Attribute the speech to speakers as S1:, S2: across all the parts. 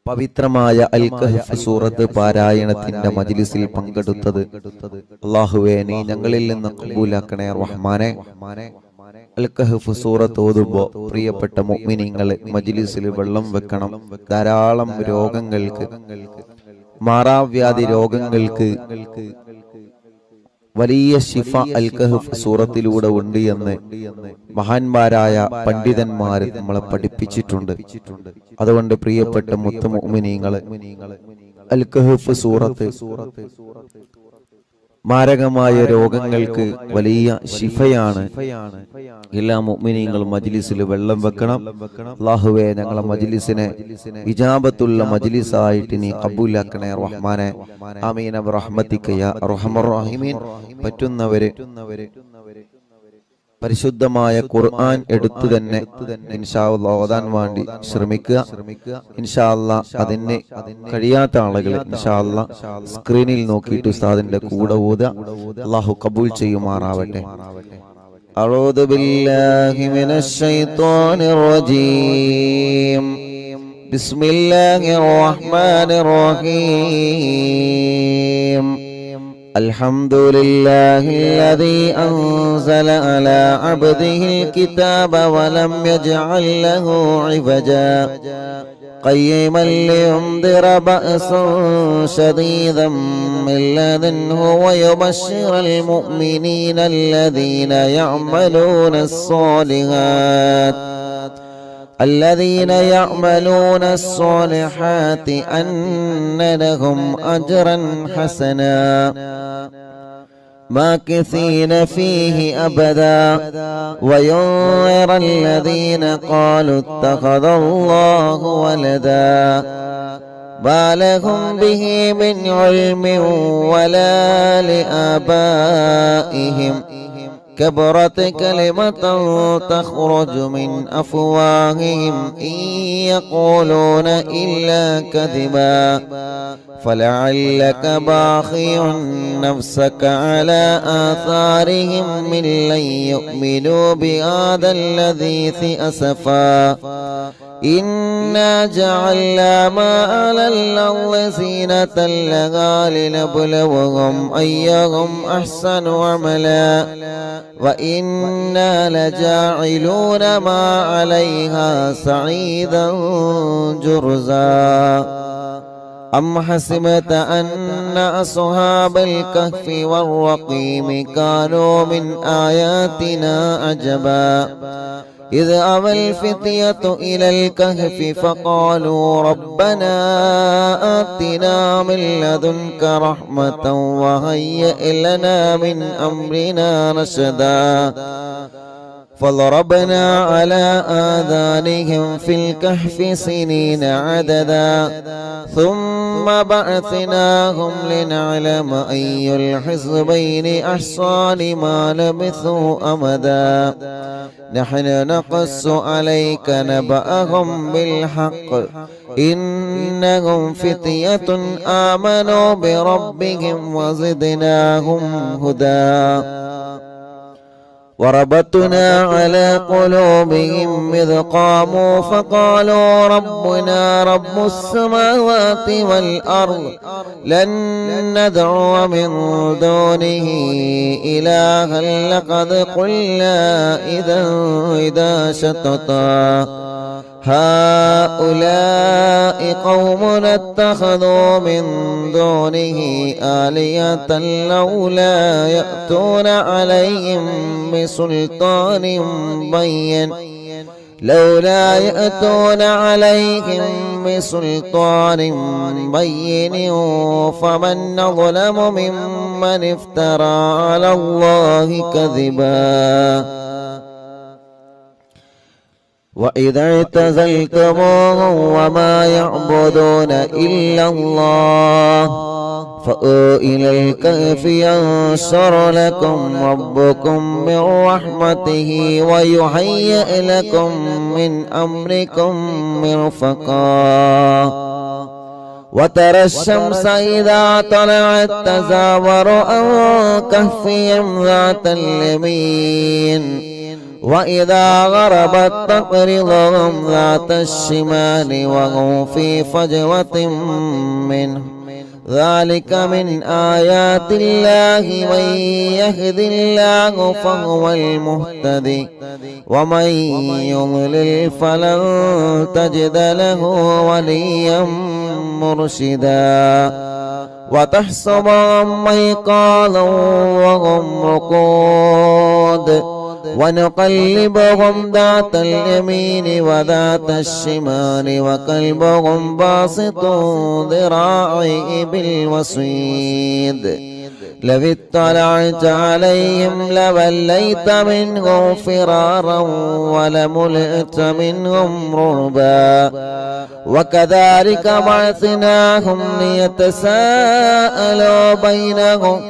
S1: പവിത്രമായ അൽ കഹ്ഫ് സൂറത്ത് പാരായണത്തിന്റെ മജ്ലിസിൽ പങ്കെടുത്തത് അല്ലാഹുവേ നീ ഞങ്ങളിൽ നിന്ന് ഖബൂലാക്കണേ റഹ്മാനെ. അൽ കഹ്ഫ് സൂറത്ത് ഓതുമ്പോൾ പ്രിയപ്പെട്ട മുഅ്മിനീങ്ങളെ മജ്ലിസിൽ വെള്ളം വെക്കണം. ധാരാളം രോഗങ്ങൾക്ക്, മാറാവ്യാധി രോഗങ്ങൾക്ക് വലിയ ശിഫ അൽ കഹ്ഫ് സൂറത്തിലൂടെ ഉണ്ട് എന്ന് മഹാന്മാരായ പണ്ഡിതന്മാർ നമ്മളെ പഠിപ്പിച്ചിട്ടുണ്ട്. അതുകൊണ്ട് പ്രിയപ്പെട്ട മുഅ്മിനീങ്ങളെ അൽ കഹ്ഫ് സൂറത്ത് മാരകമായ രോഗങ്ങൾക്ക് വലിയ ശിഫയാണ്. എല്ലാ മുഅ്മിനീങ്ങളും മജ്ലിസിൽ വെള്ളം വെക്കണം. അല്ലാഹുവേ ഞങ്ങളെ മജ്ലിസിനെ ഇജാബത്തുള്ള മജ്ലിസായിട്ട് നീ ഖബൂലാക്കണേ റഹ്മാനെ. ആമീൻ ബിറഹ്മതിക യാ അർഹമർ റഹീമീൻ. പറ്റുന്നവരെ പരിശുദ്ധമായ ഖുർആൻ എടുത്തു തന്നെ ഇൻഷാ അല്ലാഹ് ഓതാൻ വേണ്ടി ശ്രമിക്കുക. ഇൻഷാ അല്ലാഹ് അതിന് കഴിയാത്ത ആളുകൾ ഇൻഷാ അല്ലാഹ് സ്ക്രീനിൽ നോക്കിയിട്ട് ഉസ്താദിന്റെ കൂടെ ഓതുക. അല്ലാഹു കബൂൽ ചെയ്യുമാറാവട്ടെ. അഊദു ബില്ലാഹി മിനശ് ശൈത്വാനിർ റജീം. ബിസ്മില്ലാഹിർ റഹ്മാനിർ റഹീം. الحمد لله الذي أنزل على عبده الكتاب ولم يجعل له عوجا قيما لينذر بأسا شديدا من لدنه ويبشر المؤمنين الذين يعملون الصالحات أن لهم أجرا حسنا ماكثين فيه أبدا وينذر الذين قالوا اتخذ الله ولدا ما لهم به من علم ولا لآبائهم كبرت كلمة تخرج من أفواههم إن يقولون إلا كذبا فلعلك باخع نفسك على آثارهم من لن يؤمنوا بهذا الحديث أسفا إنا جعلنا ما على الأرض زينة لها لنبلوهم أيهم أحسن عملا وإنا لجاعلون ما عليها صعيدا جرزا أم حسبت أن أصحاب الكهف والرقيم كانوا من آياتنا عجبا إذ أوى الفتية إلى الكهف فقالوا ربنا آتنا من لدنك رحمة وهيئ لنا من أمرنا رشدا فضربنا على آذانهم في الكهف سنين عددا ثم بعثناهم لنعلم أي الحزبين أحصى لما لبثوا أمدا نحن نقص عليك نبأهم بالحق إنهم فتية آمنوا بربهم وزدناهم هدى وربطنا على قلوبهم إذ قاموا فقالوا ربنا رب السماوات والأرض لن ندعو من دونه إلها لقد قلنا إذا شططا هؤلاء قومنا اتخذوا من دونه آلهة لولا يأتون عليهم بسلطان بين فمن ظلم ممن افترى على الله كذبا وإذا اعتزلتموهم وما يعبدون إلا الله فأووا إلى الكهف ينشر لكم ربكم من رحمته ويهيئ لكم من أمركم مرفقا وترى الشمس إذا طلعت تزاور عن كهفهم ذات اليمين وإذا غربت تقرضهم ذات الشمال وهم في فجوة منه ذلك من آيات الله من يهد الله فهو المهتدي ومن يضلل فلن تجد له وليا مرشدا وتحسبهم أيقاظا وهم رقود ونقلبهم ذات اليمين وذات الشمال وكلبهم باسط ذراعيه بالوصيد لو اطلعت عليهم لوليت منهم فرارا ولملئت منهم رعبا وكذلك بعثناهم ليتساءلوا بينهم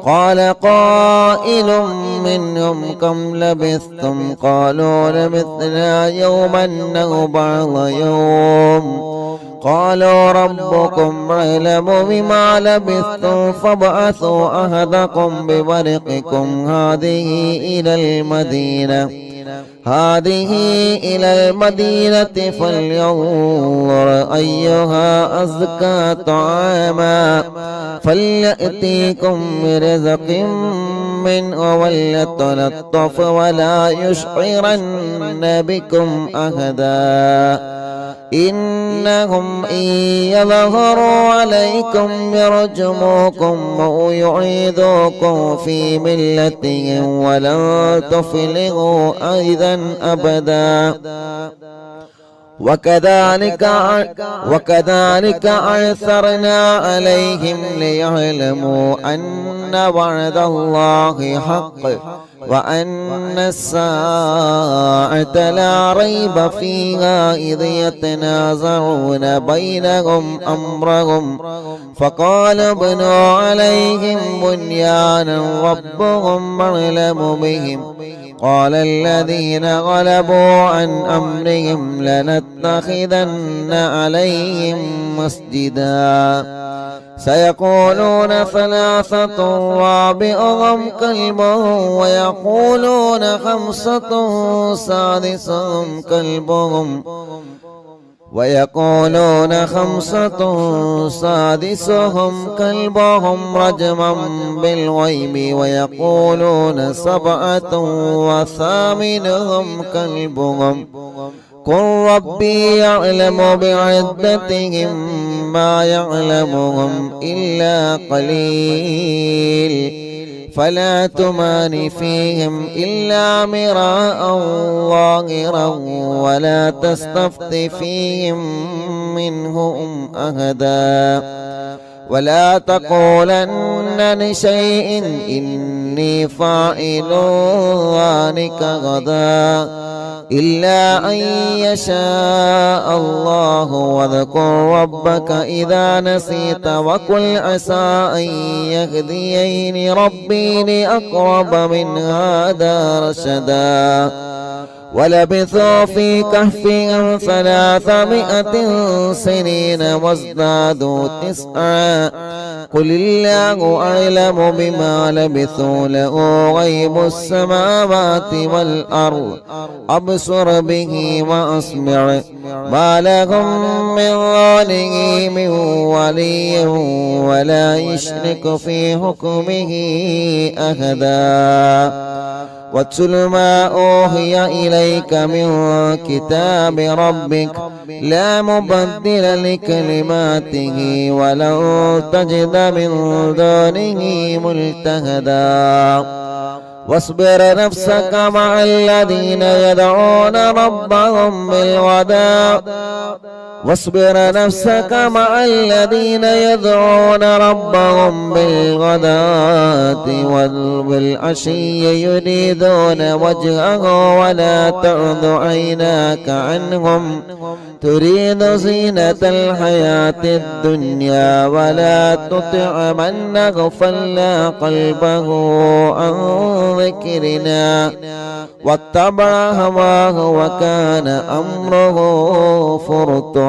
S1: قال قائل منهم كم لبثتم قالوا لبثنا يوما أو بعض يوم قالوا ربكم أعلم بما لبثتم فابعثوا أحدكم بورقكم هذه إلى المدينة فلينظر أيها أزكى طعاما فليأتيكم برزق منه وليتلطف ولا يشعرن بكم أحدا إنهم إن يظهروا عليكم يرجموكم أو يعيدوكم في ملتهم ولن تفلحوا أيضا أبدا وكذلك أعثرنا عليهم ليعلموا أن وعد الله حق وأن الساعة لا ريب فيها إذ يتنازعون بينهم أمرهم فقال ابنوا عليهم بنيانا ربهم أعلم بهم قال الذين غلبوا عن أمرهم لنتخذن عليهم مسجدا سيقولون ثلاثة رابعهم كلبهم ويقولون خمسة سادسهم كلبهم رجما بالغيب ويقولون سبعة وثامنهم كلبهم قل ربي يعلم بعدتهم ما يعلمهم إلا قليل فلا تمار فيهم إلا مراء ظاهرا ولا تستفت فيهم منهم أحدا ولا تقولن لشيء إني فاعل ذلك غدا إلا أن يشاء الله واذكر ربك إذا نسيت وقل عسى أن يهديني ربي لأقرب من هذا رشدا ولبثوا في كهفهم 300 سنين وازدادوا 9 قل الله أعلم بما لبثوا له غيب السماوات والأرض أبصر به وأسمع ما لهم من دونه من ولي ولا يشرك في حكمه أحدا واتل ما أوحي إليك من كتاب ربك لا مبدل لكلماته ولن تجد من دونه ملتهدا واصبر نفسك مع الذين يدعون ربهم بالغداة والعشي يريدون وجهه ولا تعد عيناك عنهم تريد زينة الحياة الدنيا ولا تطع من أغفلنا قلبه عن ذكرنا واتبع هواه وكان أمره فرطا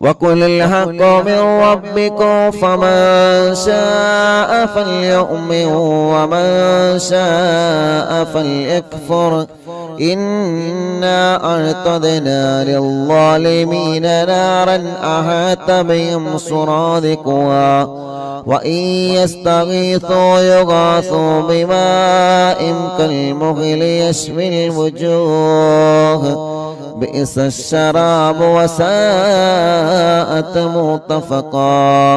S1: وقل الحق من ربكم فمن شاء فليؤمن ومن شاء فليكفر إنا أعتدنا للظالمين نارا أحاط بهم سرادقها وإن يستغيثوا يغاثوا بماء كالمهل يشوي الوجوه بئس الشراب وساءت مرتفقا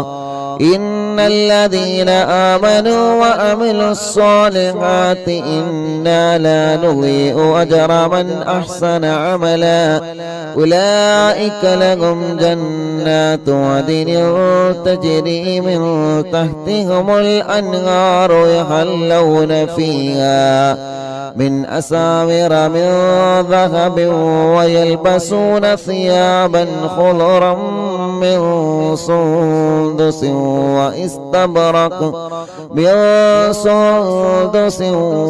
S1: إن الذين آمنوا وعملوا الصالحات إنا لا نضيع أجر من أحسن عملا أولئك لهم جنات عدن تجري من تحتهم الأنهار يحلون فيها من أساور من ذهب ويلبسون ثيابا خضرا من سندس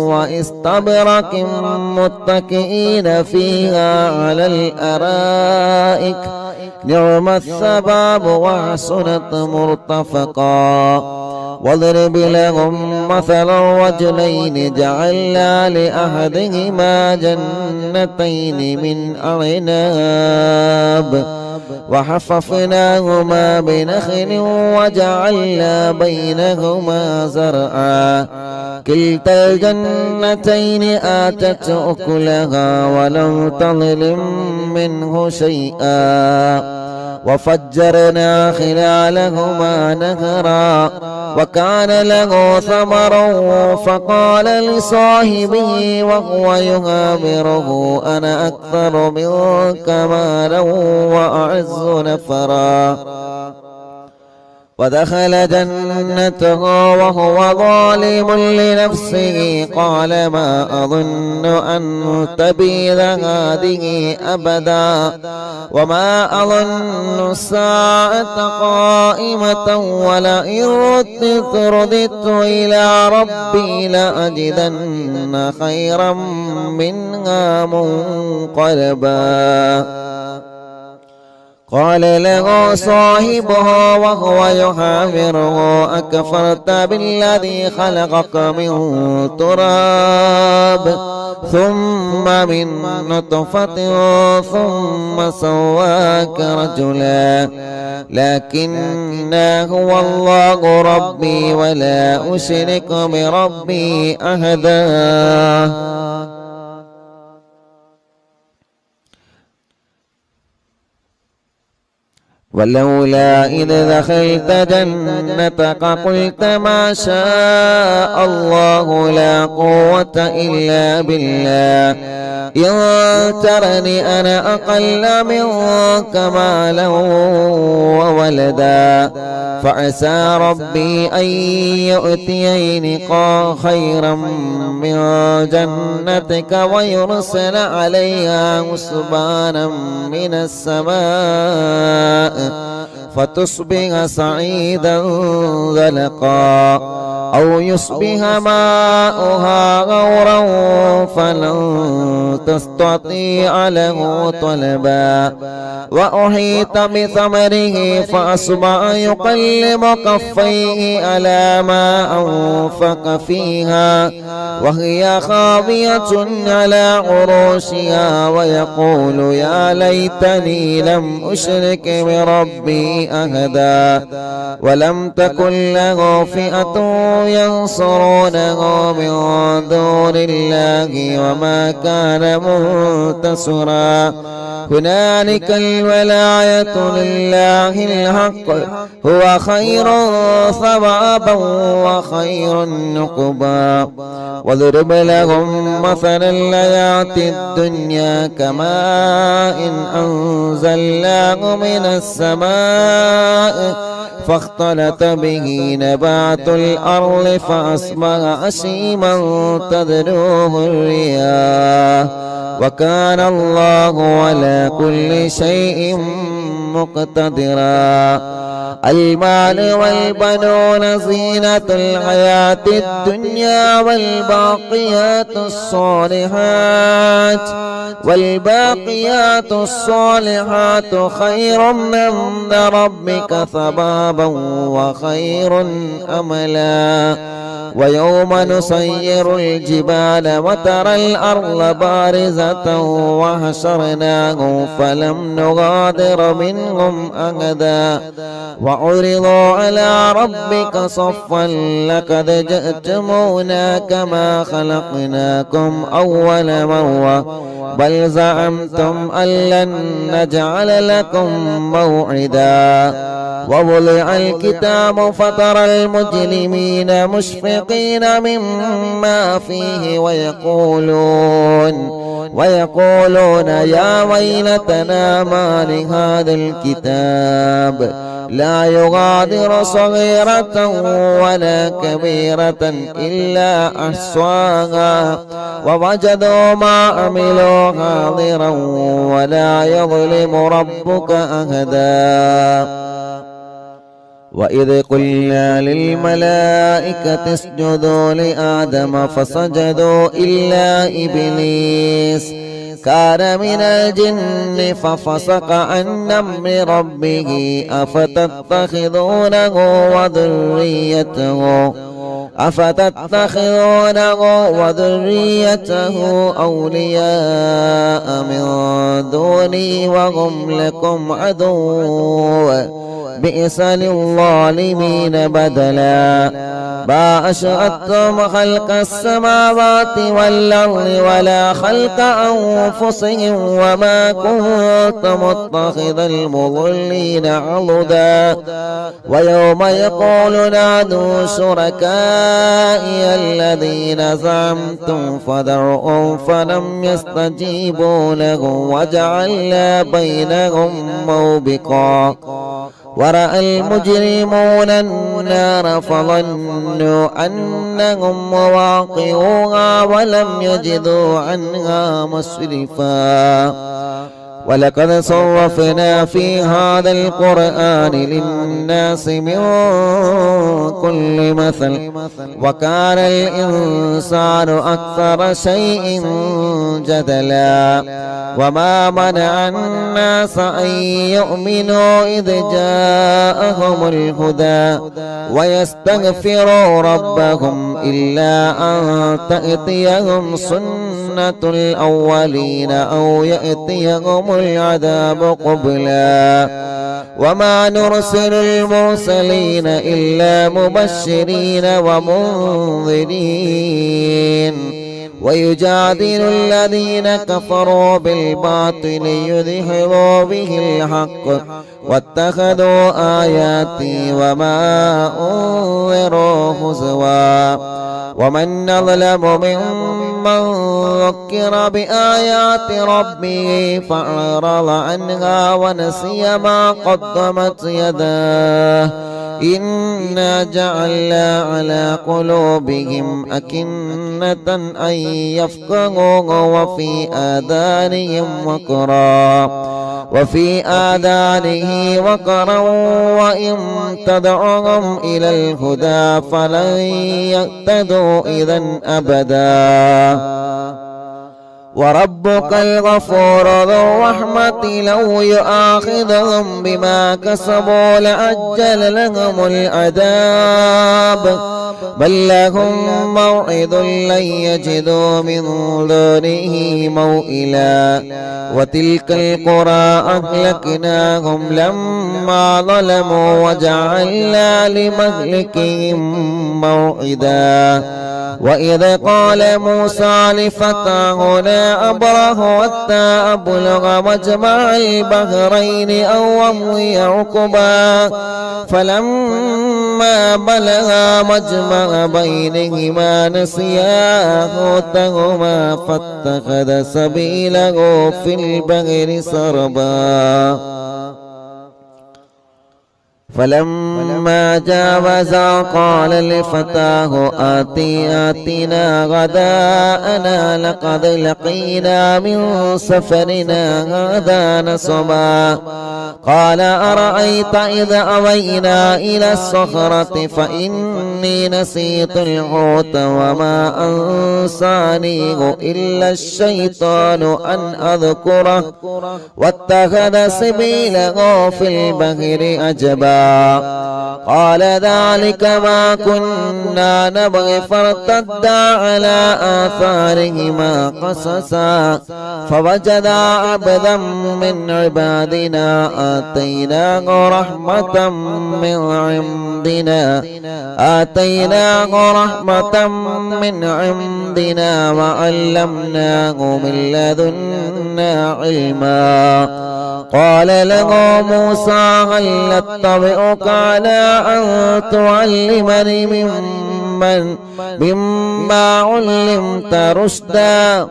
S1: واستبرق متكئين فيها على الأرائك نعم الثواب وحسنت مرتفقا واضرب لهم مثل الرجلين جعلنا لأحدهما جنتين من أعناب وحففناهما بنخل وجعلنا بينهما زرعا كلتا الجنتين آتت أكلها ولم تظلم منه شيئا وفجرنا خلالهما نهرا وكان له ثمر فقال لصاحبه وهو يهابره أنا أكثر منك مالا وأعز نفرا ودخل جنته وهو ظالم لنفسه قال ما أظن أن تبيد هذه أبدا وما أظن الساعة قائمة ولئن رددت إلى ربي لأجدن خيرا منها منقلبا قال له صاحبه وهو يحاوره أكفرت بالذي خلقك من تراب ثم من نطفة ثم سواك رجلا لكن هو الله ربي ولا أشرك بربي أحدا ولولا إذ دخلت جنتك قلت ما شاء الله لا قوة إلا بالله إن ترني أنا أقل منك مالا وولدا فعسى ربي أن يؤتيني خيرا من جنتك ويرسل عليها حسبانا من السماء فتصبح صعيدا زلقا أو يصبح ماؤها غورا فلن تستطيع له طلبا وأحيط بثمره فأصبح يقلب كفيه على ما أنفق فيها وهي خاوية على عروشها ويقول يا ليتني لم أشرك بربي أحدا ولم تكن له فئة ينصرونه من دون الله وما كان منتصرا هنالك الولاية لله الحق هو خير ثوابا وخير عقبا واضرب لهم مثل الحياة الدنيا كماء أنزلناه من السماء فاختلط به نبات الأرض فأصبح هشيما تذروه الرياح وكان الله على كل شيء مقتدرا. المال والبنون زينة الحياة الدنيا والباقيات الصالحات خير عند ربك ثوابا وخير أملا. ويوم نسير الجبال وترى الأرض بارزة وحشرناهم فلم نغادر منهم أحدا وعرضوا على ربك صفا لقد جئتمونا كما خلقناكم أول مرة بل زعمتم أن لن نجعل لكم موعدا. ووضع الكتاب فترى المجرمين مشفقين مما فيه ويقولون يا ويلتنا ما لهذا الكتاب لا يغادر صغيرة ولا كبيرة إلا أحصاها ووجدوا ما عملوا حاضرا ولا يظلم ربك أحدا. وإذ قلنا للملائكة اسجدوا لآدم فسجدوا إلا إبليس كان من الجن ففسق عن أمر ربه أفتتخذونه وذريته أولياء من دوني وهم لكم عدو بئس للظالمين بدلا. ما أشهدتم خلق السماوات والأرض ولا خلق أنفسهم وما كنت متخذ المضلين عضدا. ويوم يقول نادوا شركائي الذين زعمتم فدعوهم فلم يستجيبوا لهم وجعلنا بينهم موبقا. ورأى المجرمون النار فظنوا أنهم مواقعوها ولم يجدوا عنها مصرفا. ولقد صرفنا في هذا القرآن للناس من كل مثل وكان الإنسان أكثر شيء جدلا. وما منع الناس أن يؤمنوا إذ جاءهم الهدى ويستغفروا ربهم إلا أن تأتيهم سنة الأولين أو يأتيهم العذاب قبلا. وما نرسل المرسلين إلا مبشرين ومنذرين ويجادل الذين كفروا بالباطل ليدحضوا به الحق واتخذوا آياتي وما أنذروا هزوا. ومن أظلم ممن ذكر بآيات ربه فأعرض عنها ونسي ما قدمت يداه إنا جعلنا على قلوبهم أكنة أن يفقهوه وفي آذانه وقرا وإن تدعوهم إلى الهدى فلن يهتدوا إذا أبدا. وربك الغفور ذو الرحمة لو يؤاخذهم بما كسبوا لعجل لهم العذاب بل لهم موعد لن يجدوا من دونه موئلا. وتلك القرى أهلكناهم لما ظلموا وجعلنا لمهلكهم موعدا. وإذ قال موسى لفتاه لا أبرح حتى أبلغ مجمع البحرين أو أمضي حقبا فلما بلغا مجمع بينهما نسيا حوتهما فاتخذ سبيله في البحر سربا. فلما جاوزا قال لفتاه آتنا غداءنا لقد لقينا من سفرنا هذا نصبا قال أرأيت إذا أوينا إلى الصخرة فإني نسيت الحوت وما أنسانيه إلا الشيطان أن أذكره واتخذ سبيله في البحر أجبا قال ذلك ما كنا نبغي فارتدا على آثارهما قصصا فوجدا عبدا من عبادنا آتيناه رحمة من عندنا وعلمناه من لدنا علما قال له موسى هل أتبعك على أن تعلمني مما علمت رشدا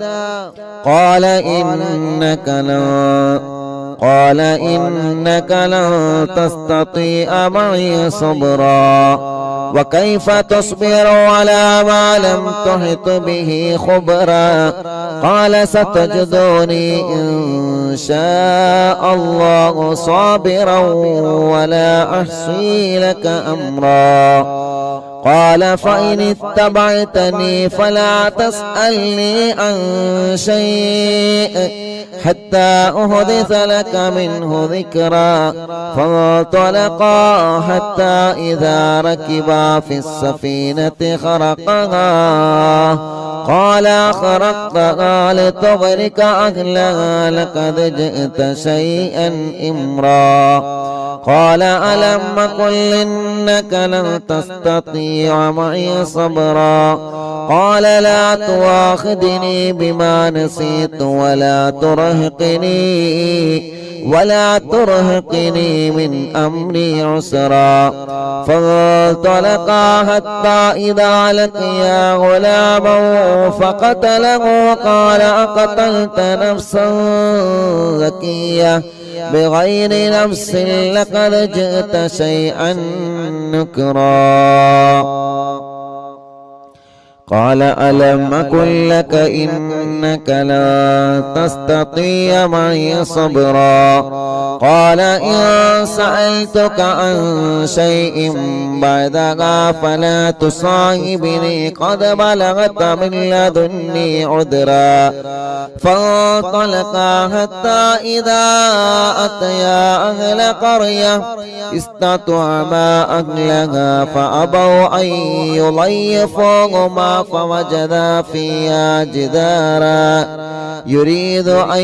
S1: قال إنك لن تستطيع معي صبرا وكيف تصبر على ما لم تحط به خبرا قال ستجدني إن شاء الله صابرا ولا أحصي لك أمرا قال فإن اتبعتني فلا تسألني عن شيء حتى أحدث لك منه ذكرا فانطلقا حتى إذا ركبا في السفينة خرقها قال خرقتها لتغرق أهلها لقد جئت شيئا إمرا قال ألم قل إنك لن تستطيع معي صبرا قال لا تؤاخذني بما نسيت ولا ترهقني من أمري عسرا فانطلقا حتى إذا لقيا غلاما فقتله قال أقتلت نفسا زكية بغير نفس لقد جئت شيئا نكرا قال ألم أقل لك إنك لا تستطيع معي صبرا قال إن سألتك عن شيء بعدها فلا تصاحبني قد بلغت من لدني عذرا فانطلقا حتى إذا أتيا أهل قرية استطعما أهلها فأبوا أن يضيفوهما فوجدا فيها جدارا يريد أن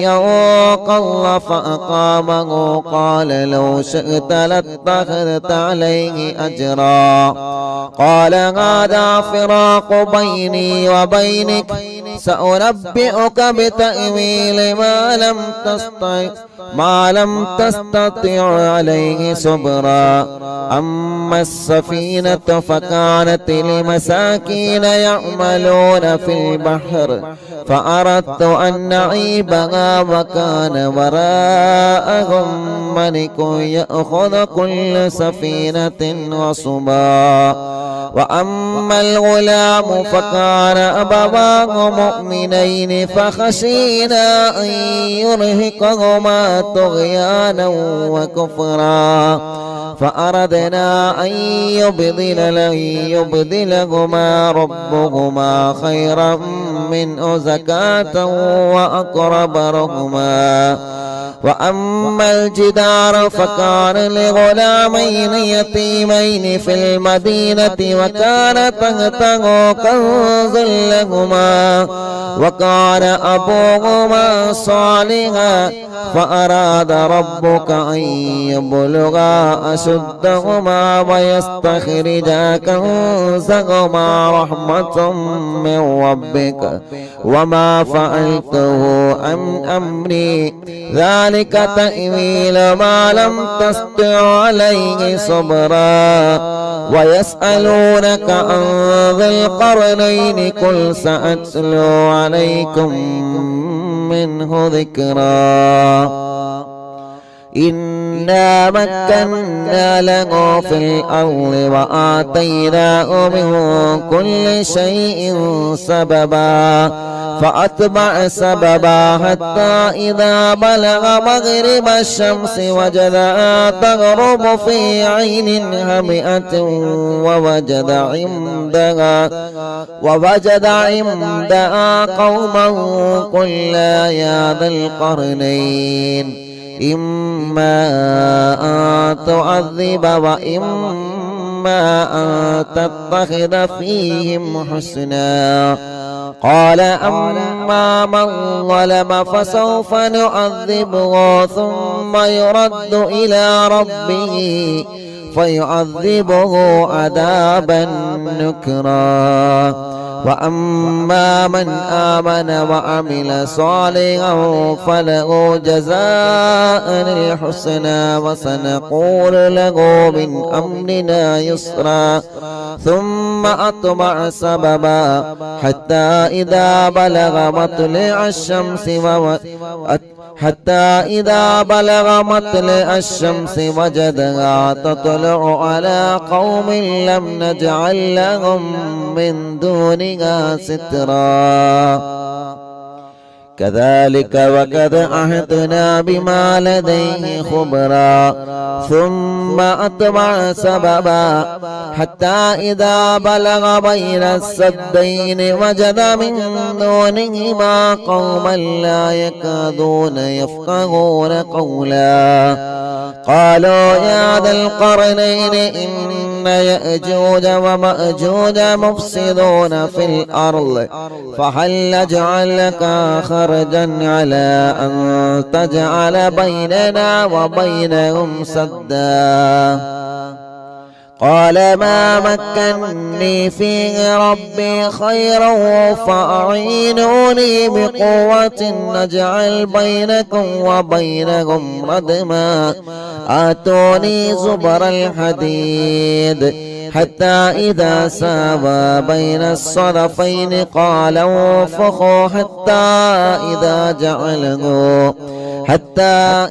S1: ينقض فأقامه قال لو شئت لاتخذت عليه أجرا قال هذا فراق بيني وبينك سأنبئك بتأويل ما لم تستطع عليه صبرا أما السفينة فكانت لمساكين يعملون في البحر فأردت أن نعيبها وكان وراءهم ملك يأخذ كل سفينة غصبا وأما الغلام فكان أبواه مؤمنين فخشينا أن يرهقهما طغيانا وكفرا فأردنا أن يبدلهما ربهما خيرا منه زكاة وأقرب رحما وأما الجدار فكان لغلامين يتيمين في المدينة وكان تحته كنز لهما وكان أبوهما صالحا فأراد ربك أن يبلغا أشدهما ويستخرجا كنزهما رحمة من ربك وما فعلته عن أمري ذلك تأويل ما لم تستطع عليه صبرا ويسألونك عن ذي القرنين قل سأتلو عليكم منه ذكرا إنا مكنا له في الأرض وآتيناه من كل شيء سببا فأتبع سببا حتى إذا بلغ مغرب الشمس وجدها تغرب في عين هامئة ووجد عندها قوما قلنا يا ذا القرنين إما أن تعذب وإما أن تتخذ فيهم حسنا قال أما من ظلم فسوف نعذبه ثم يرد إلى ربه فيعذبه عذابا نكرا وأما من آمن وعمل صالحا فله جزاء الحسنى وسنقول له من أمرنا يسرا ثم أتبع سببا حتى إذا بلغ مطلع الشمس وجدها تطلع على قوم لم نجعل لهم من دونها سترا كذلك وقد عهدنا بما لديه خبرا ثم أتبع سببا حتى إذا بلغ بين السدين وجد من دونهما قوما لا يكادون يفقهون قولا قالوا يا ذا القرنين إن يأجوج ومأجوج مفسدون في الأرض فهل نجعل لك خرجا على أن تجعل بيننا وبينهم سدا قال ما مكنني فيه ربي خيرا فأعينوني بقوة نجعل بينكم وبينهم ردما آتوني زبر الحديد حتى إذا ساوى بين الصدفين قال انفخوا حتى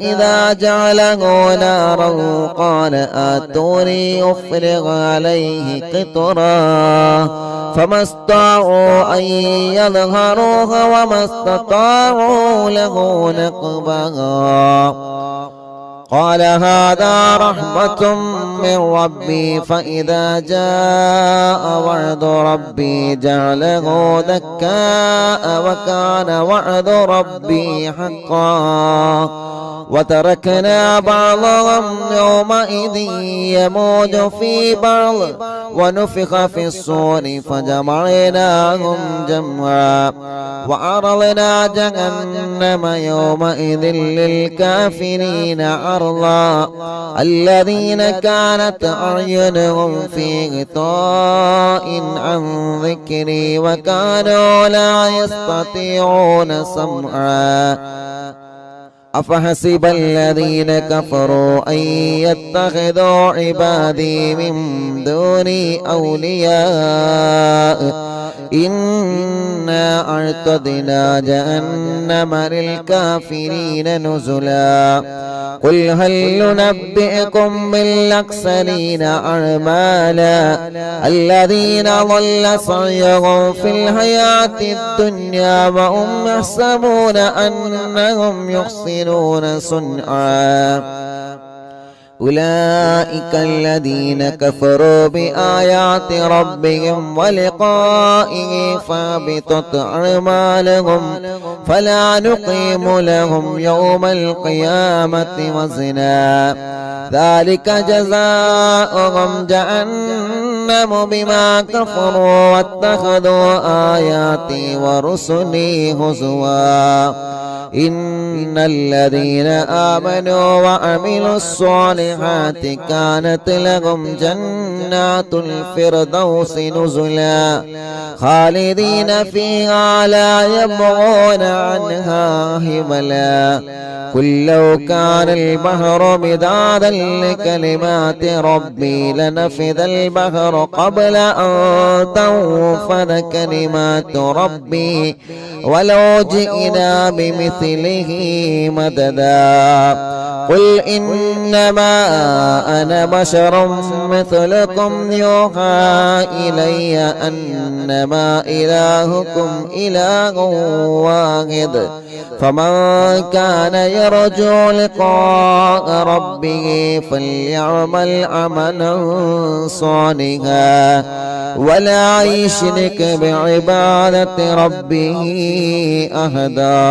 S1: إذا جعله نارا قال آتوني أفرغ عليه قطرا فما استطاعوا أن يظهروها وما استطاعوا له نقبا قال هذا رحمة من ربي فإذا جاء وعد ربي جعله دكاء وكان وعد ربي حقا وتركنا بعضهم يومئذ يموج في بعض ونفخ في الصور فجمعناهم جمعا وعرضنا جهنم يومئذ للكافرين عرضا الذين كانت أعينهم في غطاء عن ذكري وكانوا لا يستطيعون سمعا أفحسب الذين كفروا أن يتخذوا عبادي من دوني أولياء إنا أعتدنا جهنم للكافرين نزلا قل هل ننبئكم بالأخسرين أعمالا الذين ضل سعيهم في الحياة الدنيا وهم يحسبون أنهم يحسنون صنعا أولئك الذين كفروا بآيات ربهم ولقائه فابطت أعمالهم فلا نقيم لهم يوم القيامة وزنا ذلك جزاؤهم جهنم بما كفروا واتخذوا آياتي ورسلي هزوا إن الذين آمنوا وعملوا الصالحات كانت لهم جنات الفردوس نزلا خالدين فيها لا يبغون عنها حولا قل لو كان البحر مدادا لكلمات ربي لنفذ البحر قبل أن تنفذ كلمات ربي ولو جئنا بمثله مددا قل إنما أنا بشر مثلكم يوحى إلي أنما إلهكم إله واحد فمن كان يرجو لقاء ربه فليعمل عملا صالحا ولا يشرك بعبادة ربه أحدا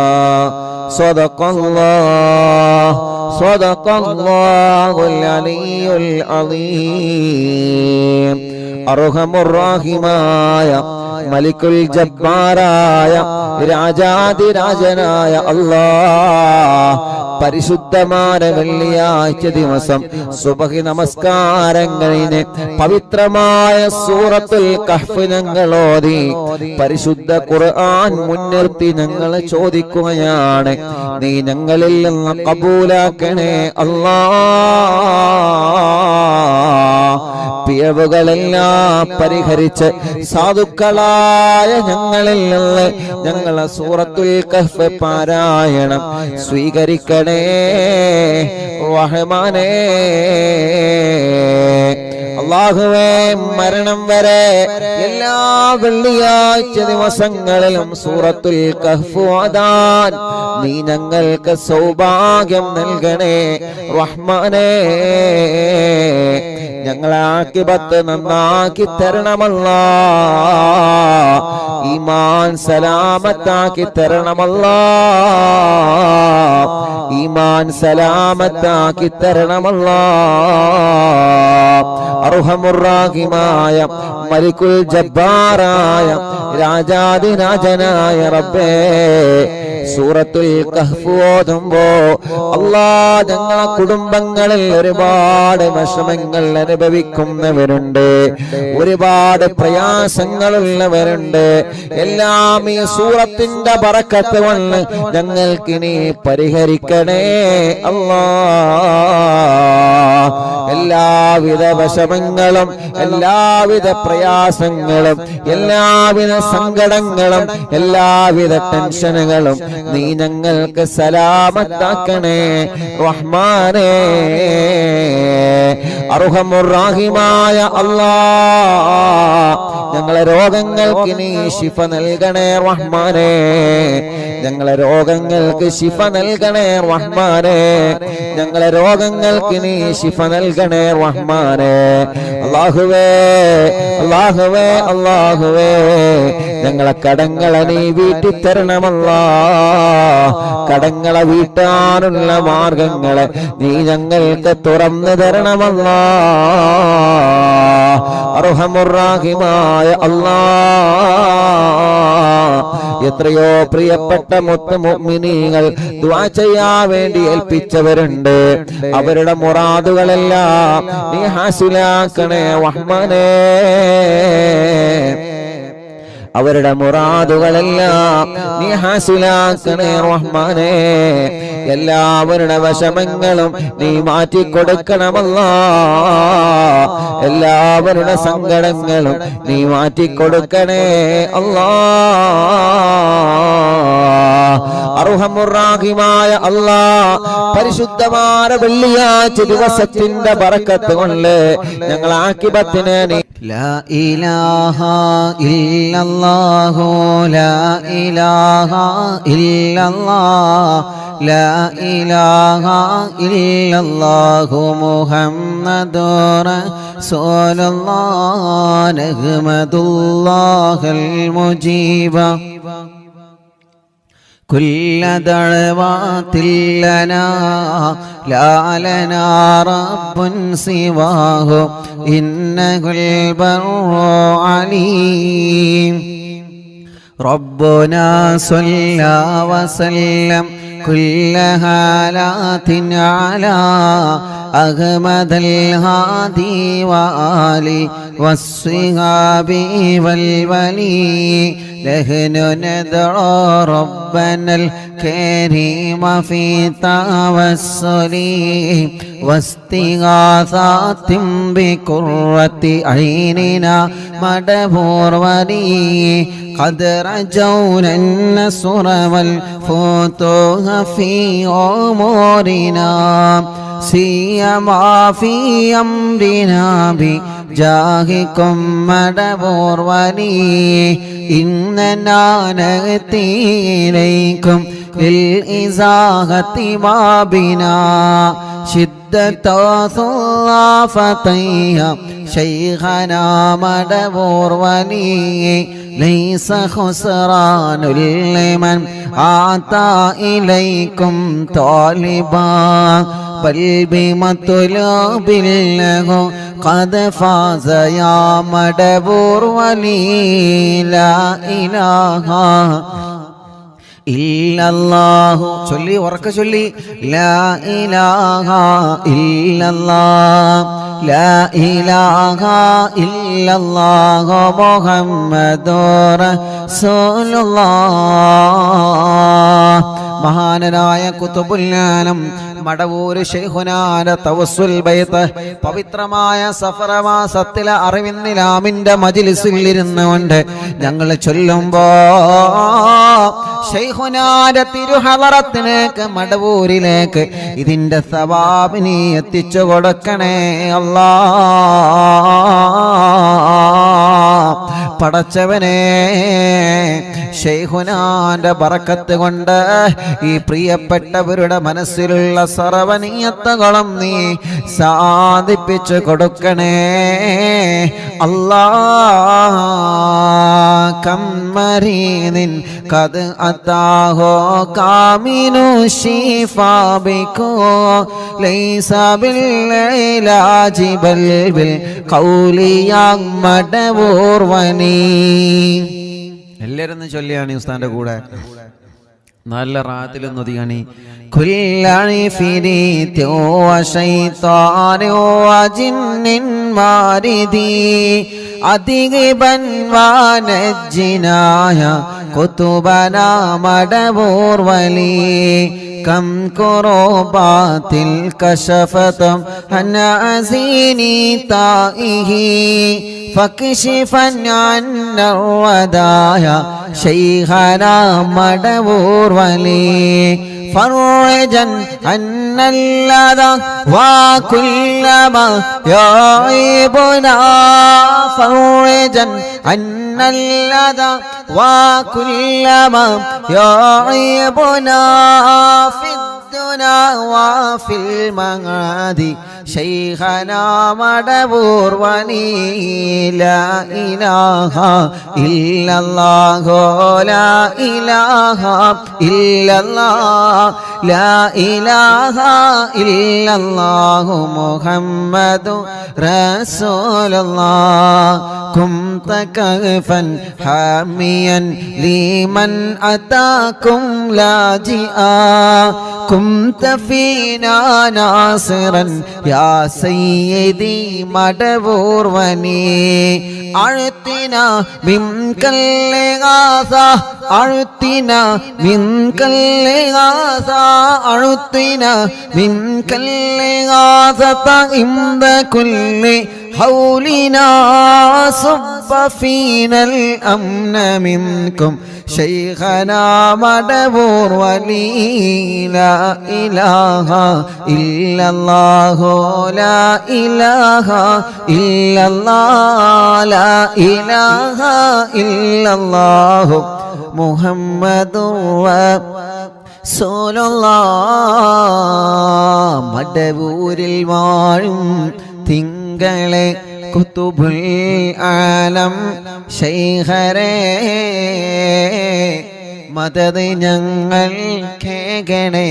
S1: صدق الله العلي العظيم أرحم الراحماയ മലിക്കുൽ ജബ്ബാറായ രാജാതിരാജനായ അല്ലാഹ് പരിശുദ്ധമായ വെള്ളിയാഴ്ച ദിവസം സുബഹി നമസ്കാരം കഴിഞ്ഞ് പവിത്രമായ സൂറത്തുൽ കഹ്ഫ് ഞങ്ങൾ ഓതി പരിശുദ്ധ ഖുർആൻ മുൻനിർത്തി ഞങ്ങൾ ചോദിക്കുകയാണ്, നീ ഞങ്ങളിൽ നിന്ന് കബൂലാക്കണേ അല്ലാഹ്. പിഴവുകളെല്ലാം പരിഹരിച്ച് സാധുക്കളായ ഞങ്ങളിൽ നിന്ന് ഞങ്ങളെ സൂറത്തുൽ കഹ്ഫ് പാരായണം സ്വീകരിക്കണേ റഹ്മാനേ. അല്ലാഹുവേ, മരണം വരെ എല്ലാ വെള്ളിയാഴ്ച ദിവസങ്ങളിലും സൂറത്തുൽ കഹ്ഫ് ഓതാൻ നീ ഞങ്ങൾക്ക് സൗഭാഗ്യം നൽകണേ റഹ്മാനേ. ഞങ്ങളെ ആഖിബത്ത് നന്നാക്കി തരണമല്ലാഹ്, ഈമാൻ സലാമത്താക്കി തരണമല്ലാഹ്, ഈമാൻ സലാമത്താക്കി തരണമല്ലാഹ്. അർഹമുർ-റഹീമായ മലിക്കുൽ ജബ്ബാറായ രാജാതിരാജനായ റബ്ബേ, സൂറത്തുൽ കഹ്ഫ് ഓതുമ്പോ അല്ലാഹ് ഞങ്ങളെ കുടുംബങ്ങളിൽ ഒരുപാട് വിഷമങ്ങൾ അനുഭവിക്കുന്നവരുണ്ട്, ഒരുപാട് പ്രയാസങ്ങളുള്ളവരുണ്ട്. എല്ലാം ഈ സൂറത്തിന്റെ ബറക്കത്ത് കൊണ്ട് ഞങ്ങൾക്ക് നീ പരിഹരിക്കണേ അല്ലാഹ്. എല്ലാവിധ വിഷമങ്ങളും എല്ലാവിധ പ്രയാസങ്ങളും എല്ലാവിധ സങ്കടങ്ങളും എല്ലാവിധ ടെൻഷനുകളും നീ ഞങ്ങൾക്ക് സലാമത്താക്കണേ റഹ്മാനേ. അർഹമുർ-റഹീമായ അല്ലാഹ്, ഞങ്ങളെ രോഗങ്ങൾക്ക് നീ ശിഫ നൽകണേ റഹ്മാനേ. ഞങ്ങളെ രോഗങ്ങൾക്ക് ശിഫ നൽകണേ റഹ്മാനേ. ഞങ്ങളെ രോഗങ്ങൾക്ക് നീ ശിഫ നൽകണേ റഹ്മാനേ. അല്ലാഹുവേ, അല്ലാഹുവേ, അല്ലാഹുവേ, ഞങ്ങളെ കടങ്ങളെ നീ വീട്ടിത്തരണമല്ലാഹ്. കടങ്ങളെ വീട്ടാനുള്ള മാർഗങ്ങളെ നീ ഞങ്ങൾക്ക് തുറന്നു തരണമല്ലാഹ്. അർഹമുർ-റഹീമായ അല്ലാഹ്, എത്രയോ പ്രിയപ്പെട്ട മുഅ്മിനീങ്ങൾ ദുആ ചെയ്യാൻ വേണ്ടി ഏൽപ്പിച്ചവരുണ്ട്. അവരുടെ മുറാദുകളെല്ലാം നീ ഹാസിലാക്കണേ റഹ്മാനേ. അവരുടെ മുറാദുകളെല്ലാം നീ ഹാസിലാക്കണേ റഹ്മാനേ. എല്ലാവരുടെ വിഷമങ്ങളും നീ മാറ്റിക്കൊടുക്കണമല്ലാഹ്. എല്ലാവരുടെ സങ്കടങ്ങളും നീ മാറ്റിക്കൊടുക്കണേ അല്ലാഹ്. അർഹമുർ-റഹീമായ അല്ലാഹ്, പരിശുദ്ധമായ വെള്ളിയാഴ്ച ദിവസത്തിന്റെ ബറക്കത്ത് കൊണ്ട് ഞങ്ങൾ ആഖിബത്തിനെ നീ ലാ ഇലാഹ ഇല്ലല്ലാഹു ലാ ഇലാഹ ഇല്ലല്ലാഹ് ലാ ഇലാഹ ഇല്ലല്ലാഹു മുഹമ്മദുർ റസൂലുള്ളാഹ് നഹ്മദുല്ലാഹൽ മുജീബ كل دعوات لنا لا لنا رب سواه إنه البر عليم ربنا صلى وسلم كل حالات على أحمد الهادي وآله والصحاب والولي نحن ندعو ربنا الكريم في توسل واستغاثات بقرة عيننا مدبور ولي قد رجونا النصر والفتوح في أمورنا سيما في أمرنا بجاهكم مدبور ولي إننا نأتي إليكم للإزاغة ما بنا شدة ثلافتيها شيخنا مدبور ولي ليس خسران لمن أعطى إليكم طالبا بل بمطلوب له قد فاز يا مدبور ولي لا إله ഇല്ലല്ലാഹു ചൊല്ലി ഉറക്കെ ചൊല്ലി ലാ ഇലാഹ ഇല്ലല്ലാഹ് ലാ ഇലാഹ ഇല്ലല്ലാഹു മുഹമ്മദുർ റസൂലുള്ളാഹ്. മഹാനായ ഖുതുബുൽ ആലം മടവൂർ ശൈഖുനാന്റെ തവസ്സുൽ ബൈത്ത് പവിത്രമായ സഫർ മാസത്തിലെ അറിവിന്നിലാമിന്റെ മജ്ലിസിൽ ഇരുന്നുകൊണ്ട് ഞങ്ങൾ ചൊല്ലുമ്പോ ശൈഖുനാന്റെ തിരുഹളറത്തിലേക്ക് മടവൂരിലേക്ക് ഇതിന്റെ സവാബിനെ എത്തിച്ചു കൊടുക്കണേ അല്ലാ. പടച്ചവനെ ശൈഖുനാന്റെ ബറക്കത്ത് കൊണ്ട് ഈ പ്രിയപ്പെട്ടവരുടെ മനസ്സിലുള്ള സർവനീയത്തുകളും നീ സാധിപ്പിച്ചു കൊടുക്കണേ അല്ലാ. കമ്മരീനിൻ കത് അതാഹോ കാമിനു ശിഫാബിക്കോ ലൈസ ബിൽഇലാജി ബൽ ബിൽ ഖൗലിയാം മടവൂർവനി. എല്ലാവരും ചൊല്ലിയാണ് ഉസ്താന്റെ കൂടെ നല്ല റാത്തിൽ നദിയാണ്. കുല്ലി ഫിരീതി വശൈത്താനി വജിന്നിൻ മാരിദി അദിഗബൻ വനജ്ജിനായ കുതുബനാ മടവൂർ വലി كم كروبات الكشفت عن أزيني تائه فاكشفا عنا الودايا شيخنا مدبور ولي فرجا عن اللذى وكل ما يعيبنا فرجا عن اللذى وكل ما يعيبنا في الدنيا وفي المعاد شيخنا مدبور ولي لا إله إلا الله لا إله إلا الله لا إله إلا الله محمد رسول الله كنت كهفا حاميا لمن أتاكم لاجئا كنت فينا ناصرا يا سيدي مدبور وني أعطنا منك الإغاثة أعطنا منك الإغاثة أعطنا منك الإغاثة عند كل حولنا صب فينا الأمن منكم شيخنا مدبور ولي لا إله إلا الله لا إله إلا الله لا إله إلا الله محمد رسول الله. മടവൂരിൽ വാഴും തിങ്കളെ കുതുബുൽ ആലം ശൈഖരേ മദദ് ഞങ്ങൾ കേകണേ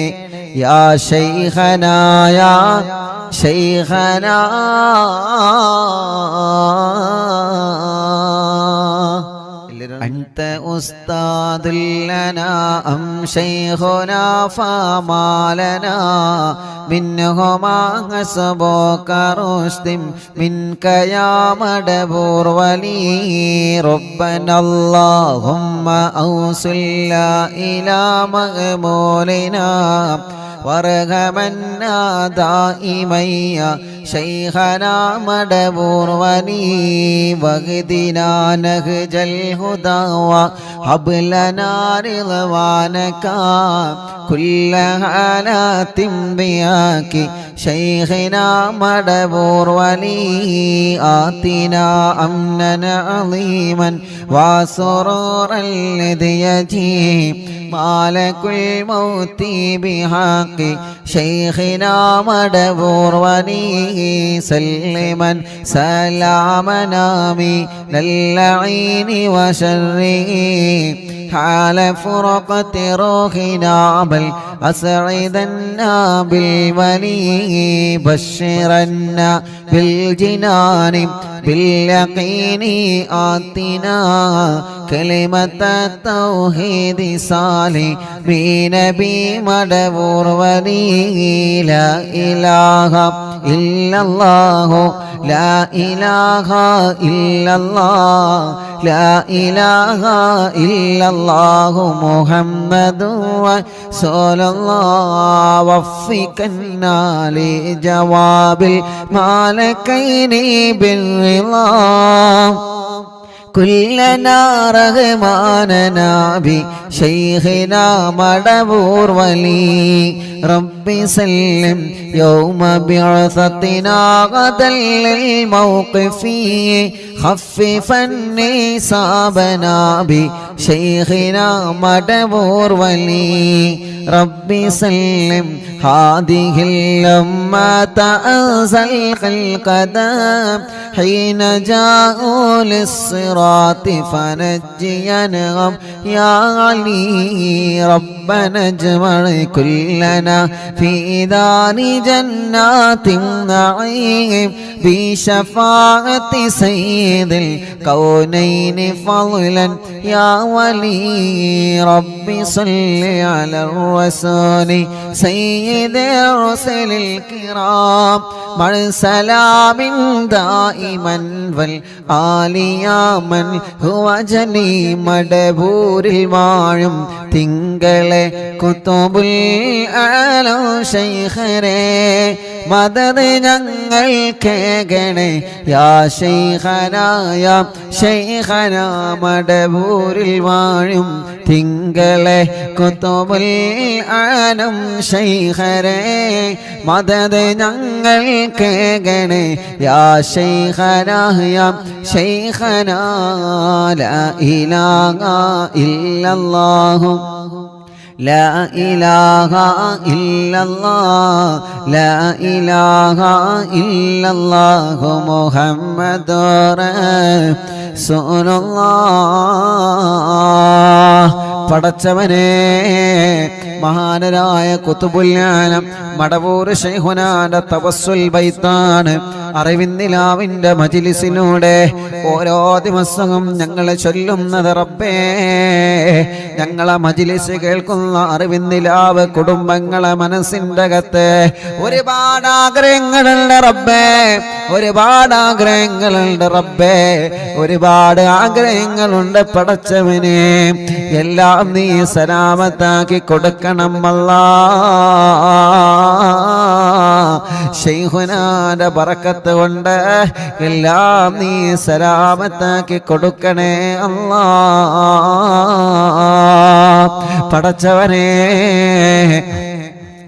S1: യാ ശൈഖനാ യാ ശൈഖനാ. أنت أستاذ لنا أم شيخنا فما لنا منهما حسبك رشد منك يا مدبور ولي ربنا اللهم أوصلنا إلى مغمولنا وارحمنا دائما شيخنا مدبور ولي واهدنا نهج الهدى وهب لنا رضوانك كل حالات بياك شيخنا مدبور ولي آتنا أمنا عظيما وسرورا الذي يجيب مالك الموت بحق شيخنا مدبور ولي سلما سلامنا من اللعين وشره حال فرقة روحنا بل أسعدنا بالولي بشرنا بالجنان باليقين آتنا كلمة التوحيد صالح بنبي مدبور ولي لا إله إلا الله لا إله إلا الله لا إله إلا الله محمد رسول الله وفقنا لجواب الملكين بالرضا كلنا رغماننا بشيخنا مدبور ولي ربي سلم يوم بعثتنا غدا للموقف خففا نصابنا بشيخنا مدبور ولي ربي سلم هذه الأمة أنزل القدم حين جاءوا للصراط فنجينهم يا علي ربنا اجمع كلنا في دار جنات النعيم بشفاعة سيد الكونين فضلا يا ولي ربي صل على الرسول سيد الرسل الكرام مع سلام دائما والآل يا من هو جني مدبور الواഴും തിങ്കളെ കുതുബുൽ ആലം ശൈഖരേ മദദ് ഞങ്ങൾ കേകണേ യാ ശൈഖനാ യാ ശൈഖനാ മടബൂരിൽ വാഴും തിങ്കളെ കുതുബുൽ ആലം ശൈഖരേ മദദ് ഞങ്ങൾ കേകണേ യാ ശൈഖനാ യാ ശൈഖനാ ലാ ഇലാഹ ഇല്ലല്ലാഹു لا إله إلا الله لا إله إلا الله محمد رسول الله പടച്ചവനെ മഹാനരായ കുതുബുൽ ആലം മടവൂർ ശൈഖുനാന്റെ തവസ്സുൽ ബൈത്താണ് അറിവിന്നിലാവിന്റെ മജ്ലിസിലൂടെ ഓരോ ദിവസവും ഞങ്ങൾ ചൊല്ലുന്നത് റബ്ബേ ഞങ്ങളെ മജ്ലിസ് കേൾക്കുന്ന അറിവിന്നിലാവ് കുടുംബങ്ങളെ മനസ്സിൻ്റെ അകത്ത് ഒരുപാട് ആഗ്രഹങ്ങളുണ്ട് റബ്ബേ ഒരുപാട് ആഗ്രഹങ്ങളുണ്ട് റബ്ബേ ഒരുപാട് ആഗ്രഹങ്ങളുണ്ട് പടച്ചവനെ എല്ലാം നീ സലാമത്താക്കി കൊടുക്കണം അല്ലാഹ് ശൈഖുനാന്റെ ബറക്കത്ത് കൊണ്ട് എല്ലാം നീ സലാമത്താക്കി കൊടുക്കണേ അല്ലാഹ് പടച്ചവനെ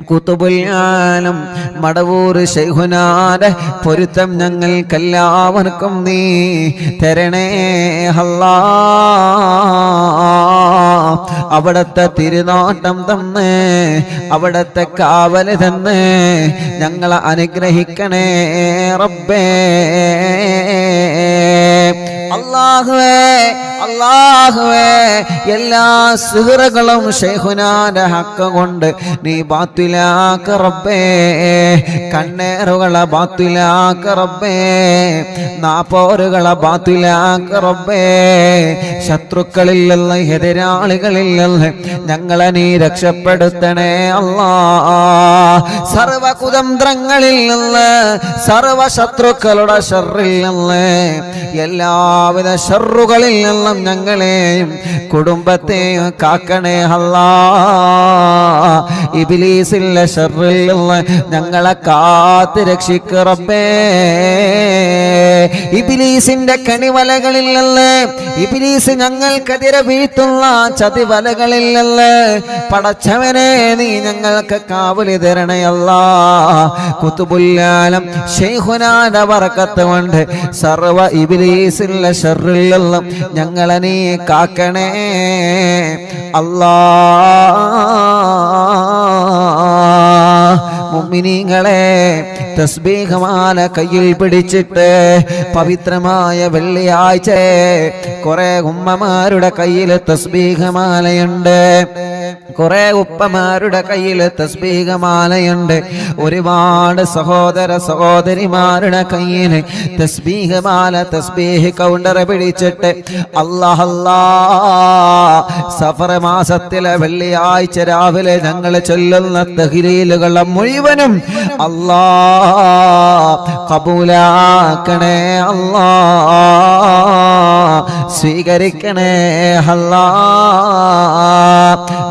S1: കുതുബുൽ ആലം മടവൂർ ശൈഖുനാന്റെ പൊരുത്തം ഞങ്ങൾക്കെല്ലാവർക്കും നീ തരണേ അല്ലാഹ് അവിടത്തെ തിരുനോട്ടം തന്ന് അവിടത്തെ കാവല് തന്ന് ഞങ്ങളെ അനുഗ്രഹിക്കണേ റബ്ബേ അല്ലാഹുവേ അല്ലാഹുവേ എല്ലാ സിഹ്റുകളും ശൈഖുനാന്റെ ഹക്ക് കൊണ്ട് നീ ബാത്തിലാക്ക റബ്ബേ കണ്ണേറുകളെ ബാത്തിലാക്ക റബ്ബേ നാപ്പോരുകളെ ബാത്തിലാക്ക റബ്ബേ ശത്രുക്കളിൽ നിന്ന് എതിരാളികളിൽ നിന്ന് ഞങ്ങളെ നീ രക്ഷപ്പെടുത്തണേ അല്ലാഹ് സർവ കുതന്ത്രങ്ങളിൽ നിന്ന്, സർവ ശത്രുക്കളുടെ ഷർറിൽ നിന്ന്, എല്ലാവിധ ഷർറുകളിൽ നിന്നും ഞങ്ങളെയും കുടുംബത്തെയും കാക്കണേ അല്ലാ. ഇബ്ലീസിന്റെ ഷർറിൽ നിന്ന് ഞങ്ങളെ കാത്ത് രക്ഷിക്ക് റബ്ബേ. ഇബ്ലീസിന്റെ കണിവലകളിൽ നിന്ന്, ഇബ്ലീസ് ഞങ്ങൾക്കെതിരെ വീഴ്ത്തുന്ന ചതിവലകളിൽ നിന്ന് പടച്ചവനെ നീ ഞങ്ങൾക്ക് കാവലി തരണേ അല്ലാ. ഖുതുബുൽ-ആലം ശൈഖുനാന്റെ ബറക്കത്ത് കൊണ്ട് സർവ ഇബ്ലീസിന്റെ ശർറിൽ നിന്നും ഞങ്ങളെ നീ കാക്കണേ അല്ലാ. മുഅ്മിനീങ്ങളെ, തസ്ബീഹ് മാല കയ്യിൽ പിടിച്ചിട്ട് പവിത്രമായ വെള്ളിയാഴ്ച കുറെ ഉമ്മമാരുടെ കയ്യിൽ തസ്ബീഹ് മാലയുണ്ട്, കുറെ ഉപ്പമാരുടെ കയ്യിൽ തസ്ബീഹ് മാലയുണ്ട്, ഒരുപാട് സഹോദര സഹോദരിമാരുടെ കയ്യിൽ തസ്ബീഹ് മാല, തസ്ബീഹ് കൗണ്ടർ പിടിച്ചിട്ട് അല്ലാഹ് അല്ലാഹ് സഫർ മാസത്തിലെ വെള്ളിയാഴ്ച രാവിലെ ഞങ്ങൾ ചൊല്ലുന്ന തഹ്ലീലുകളെ മുഴുവനും അല്ലാഹ് കബൂലാക്കണേ അല്ലാഹ്, സ്വീകരിക്കണേ അല്ലാഹ്.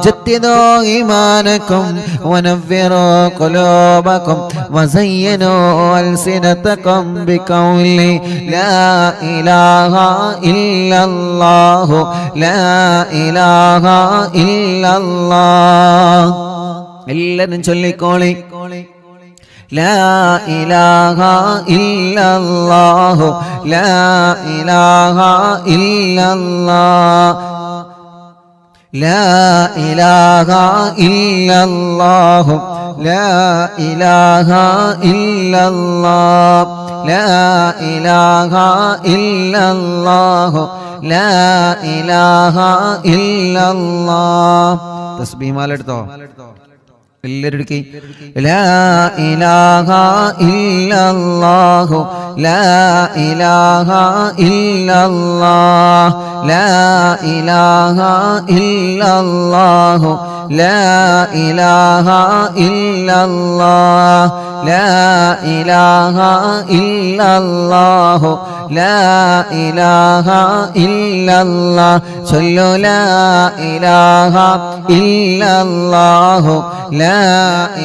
S1: ജദ്ദിദൂ ഈമാനകും വനവ്വിറൂ ഖുലൂബകും വസയ്യിനൂ അൽസിനതകും ബിഖൗലി ലാ ഇലാഹ ഇല്ലല്ലാഹു ലാ ഇലാഹ ഇല്ലല്ലാഹ്. എല്ലാവരും ചൊല്ലിക്കോളി, ലാ ഇലാഹ ഇല്ലല്ലാഹു ലാ ഇലാഹ ഇല്ലല്ലാഹ് ലാ ഇലാഹ ഇല്ലല്ലാഹു ലാ ഇലാഹ ഇല്ലല്ലാഹ് ലാ ഇലാഹ ഇല്ലല്ലാഹു ലാ ഇലാഹ ഇല്ലല്ലാഹ്. തസ്ബീഹ് മാല എടുത്തോ എല്ലാവരും? ലാ ഇലാഹ ഇല്ലല്ലാഹു ലാ ഇലാഹ ഇല്ലല്ലാഹ് ലാ ഇലാഹ ഇല്ലല്ലാഹു ലാ ഇലാഹ ഇല്ലല്ലാഹ് ലാ ഇലാഹ ഇല്ലല്ലാഹു ലാ ഇലാഹ ഇല്ലല്ലാഹ്. ചൊല്ലു ലാ ഇലാഹ ഇല്ലല്ലാഹു ലാ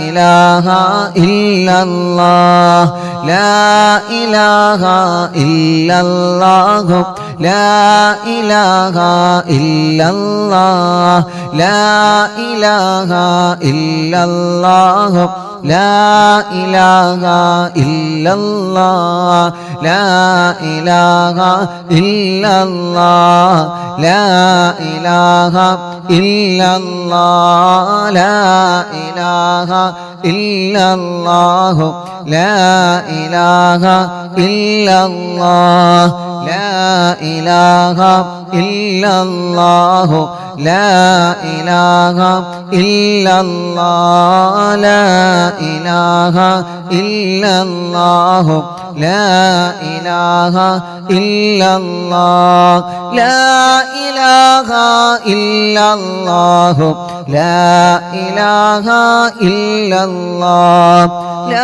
S1: ഇലാഹ ഇല്ലല്ലാഹ് ലാ ഇലാഹ ഇല്ലല്ലാഹു ലാ ഇലാഹ ഇല്ലല്ലാഹ് ലാ ഇലാഹ ഇല്ലല്ലാഹു ലാ ഇലാഹ ഇല്ലല്ലാഹ് ലാ ഇലാഹ ഇല്ലല്ലാഹ് ലാ ഇലാഹ ഇല്ലല്ലാഹ് ലാ ഇലാഹ ഇല്ലല്ലാഹു ലാ ഇലാഹ ഇല്ലല്ലാഹ് ലാ ഇലാഹ ഇല്ലല്ലാഹു ലാ ഇലാഹ ഇല്ലല്ലാഹ് ലാ ഇലാഹ ഇല്ലല്ലാഹു ലാ ഇലാഹ ഇല്ലല്ലാഹ് ലാ ഇലാഹ ഇല്ലല്ലാഹു ലാ ഇലാഹ ഇല്ലല്ലാഹ് ലാ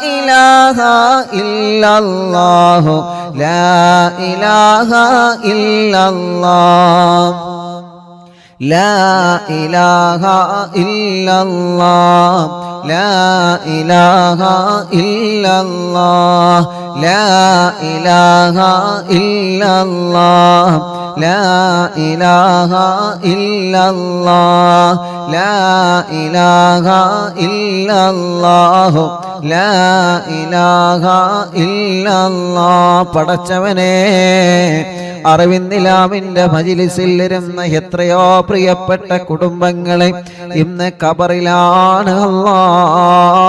S1: ഇലാഹ ഇല്ലല്ലാഹു ലാ ഇലാഹ ഇല്ലല്ലാഹ് ലാ ഇലാഹ ഇല്ലല്ലാഹ് ലാ ഇലാഹ ഇല്ലല്ലാഹ് ലാ ഇലാഹ ഇല്ലല്ലാഹ് ലാ ഇലാഹ ഇല്ലല്ലാഹ് ലാ ഇലാഹ ഇല്ലല്ലാഹു ലാ ഇലാഹ ഇല്ലല്ലാഹ്. പടച്ചവനെ, അറിവിന്ദിലാവിന്റെ മജ്‌ലിസിൽ ഇരുന്ന എത്രയോ പ്രിയപ്പെട്ട കുടുംബങ്ങളെ ഇന്ന് ഖബറിലാണ് അല്ലാഹ്.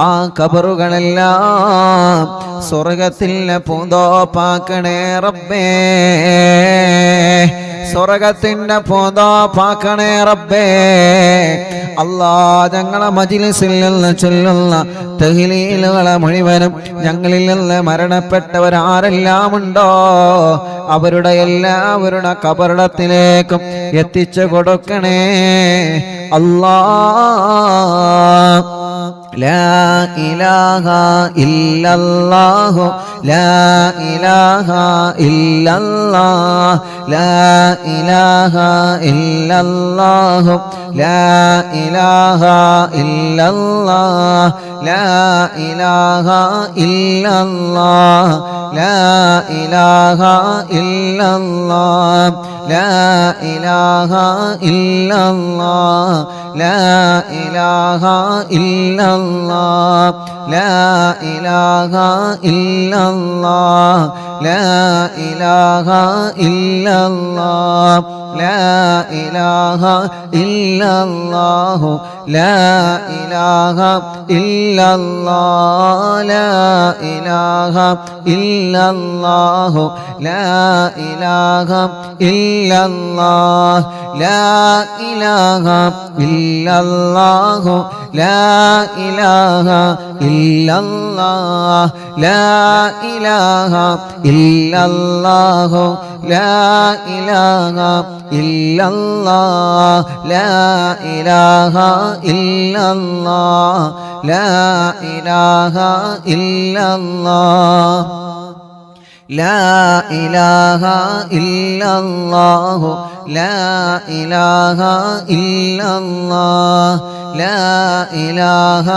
S1: ആ ഖബറുകളെല്ലാം സ്വർഗത്തിലെ പൂന്തോപ്പാക്കണേ റബ്ബേ, സ്വർഗത്തിന്റെ പൂന്തോപ്പാക്കണേ റബ്ബേ. അല്ലാ, ഞങ്ങളെ മജ്‌ലിസിൽ നിന്ന് ചൊല്ലുന്ന തഹ്ലീലുകളെ മുഴുവനും ഞങ്ങളിൽ നിന്ന് മരണപ്പെട്ടവരാരെല്ലാം ഉണ്ടോ അവരുടെ എല്ലാവരുടെ കബറിടത്തിലേക്കും എത്തിച്ചു കൊടുക്കണേ അല്ലാഹ്. ലാ ഇലാഹ ഇല്ലല്ലാഹു ലാ ഇലാഹ ഇല്ലല്ലാഹ് ലാ ഇലാഹ ഇല്ലല്ലാഹു ലാ ഇലാഹ ഇല്ലല്ലാഹ് ലാ ഇലാഹ ഇല്ലല്ലാഹ് ലാ ഇലാഹ ഇല്ലല്ലാഹ് ലാ ഇലാഹ ഇല്ലല്ലാഹ് ലാ ഇലാഹ ഇല്ലല്ലാഹ് ലാ ഇലാഹ ഇല്ലല്ലാഹ് ലാ ഇലാഹ ഇല്ലല്ലാഹ് ലാ ഇലാഹ ഇല്ലല്ലാഹു ലാ ഇലാഹ ഇല്ലല്ലാഹ് ലാ ഇലാഹ ഇല്ലല്ലാഹു ലാ ഇലാഹ ഇല്ലല്ലാഹ് ലാ ഇലാഹ ഇല്ലല്ലാഹു ലാ ഇലാഹ ഇല്ലല്ലാഹ് ലാ ഇലാഹ ഇല്ലല്ലാഹു ലാ ഇലാഹ ഇല്ലല്ലാഹ് ലാ ഇലാഹ ഇല്ലല്ലാഹ് ലാ ഇലാഹ ഇല്ലല്ലാഹ് ലാ ഇലാഹ ഇല്ലല്ലാഹു ലാ ഇലാഹ ഇല്ലല്ലാഹ് ലാ ഇലാഹ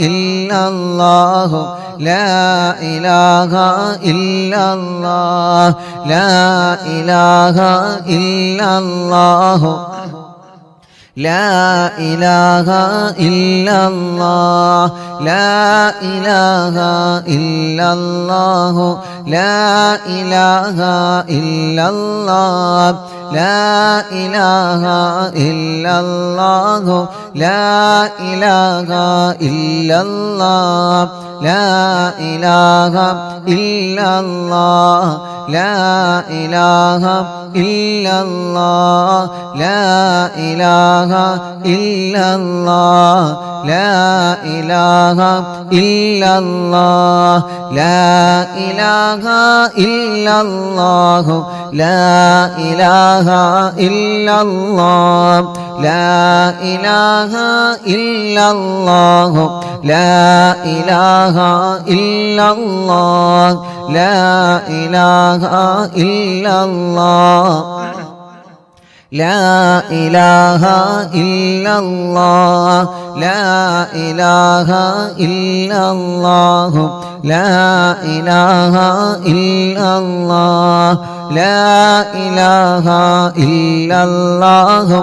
S1: ഇല്ലല്ലാഹു ലാ ഇലാഹ ഇല്ലല്ലാഹ് ലാ ഇലാഹ ഇല്ലല്ലാഹു ലാ ഇലാഹ ഇല്ലല്ലാഹ് ലാ ഇലാഹ ഇല്ലല്ലാഹു ലാ ഇലാഹ ഇല്ലല്ലാഹ് ലാ ഇലാഹ ഇല്ലല്ലാഹു ലാ ഇലാഹ ഇല്ലല്ലാഹ് ലാ ഇലാഹ ഇല്ലല്ലാഹ് ലാ ഇലാഹ ഇല്ലല്ലാഹ് ലാ ഇലാഹ ഇല്ലല്ലാഹ് ലാ ഇലാഹ ഇല്ലല്ലാഹ് ലാ ഇലാഹ ഇല്ലല്ലാഹു ലാ ഇലാഹ ഇല്ലല്ലാഹ് ലാ ഇലാഹ ഇല്ലല്ലാഹു ലാ ഇലാഹ ഇല്ലല്ലാഹ് ലാ ഇലാഹ ഇല്ലല്ലാഹ് ലാ ഇലാഹ ഇല്ലല്ലാഹ് ലാ ഇലാഹ ഇല്ലല്ലാഹു ലാ ഇലാഹ ഇല്ലല്ലാഹ് ലാ ഇലാഹ ഇല്ലല്ലാഹു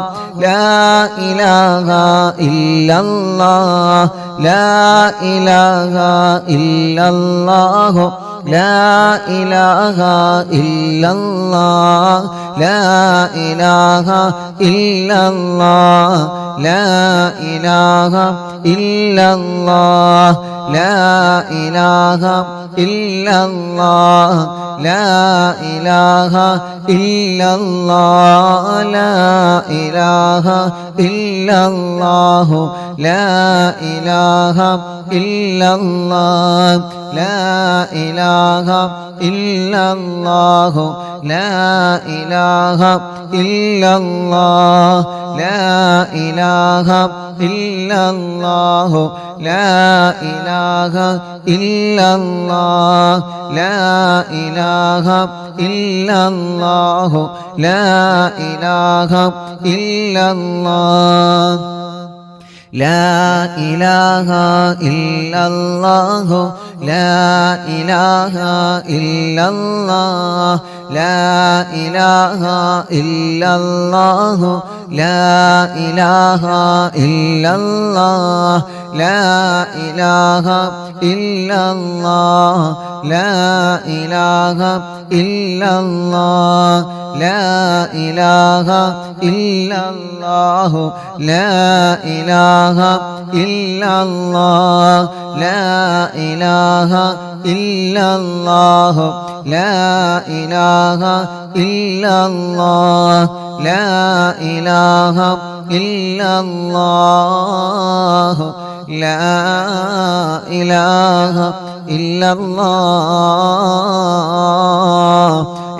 S1: ലാ ഇലാഹ ഇല്ലല്ലാഹ് ലാ ഇലാഹ ഇല്ലല്ലാഹു ലാ ഇലാഹ ഇല്ലല്ലാഹ് ലാ ഇലാഹ ഇല്ലല്ലാഹ് ലാ ഇലാഹ ഇല്ലല്ലാഹ് ലാ ഇലാഹ ഇല്ലല്ലാഹ് ലാ ഇലാഹ ഇല്ലല്ലാഹ് ലാ ഇലാഹ ഇല്ലല്ലാഹു ലാ ഇലാഹ ഇല്ലല്ലാഹ് ലാ ഇലാഹ ഇല്ലല്ലാഹു ലാ ഇലാഹ ഇല്ലല്ലാഹ് ലാ ഇലാഹ ഇല്ലല്ലാഹു ലാ ഇലാഹ ഇല്ലല്ലാഹ് ലാ ഇലാഹ ഇല്ലല്ലാഹു ലാ ഇലാഹ ഇല്ലല്ലാഹ് ലാ ഇലാഹ ഇല്ലല്ലാഹു ലാ ഇലാഹ ഇല്ലല്ലാഹ് ലാ ഇലാഹ ഇല്ലല്ലാഹു ലാ ഇലാഹ ഇല്ലല്ലാഹ് ലാ ഇലാഹ ഇല്ലല്ലാഹ് ലാ ഇലാഹ ഇല്ലല്ലാഹ് ലാ ഇലാഹ ഇല്ലല്ലാഹു ലാ ഇലാഹ ഇല്ലല്ലാഹ് ലാ ഇലാഹ ഇല്ലല്ലാഹു ലാ ഇലാഹ ഇല്ലല്ലാഹ് ലാ ഇലാഹ ഇല്ലല്ലാഹു ലാ ഇലാഹ ഇല്ലല്ലാഹ്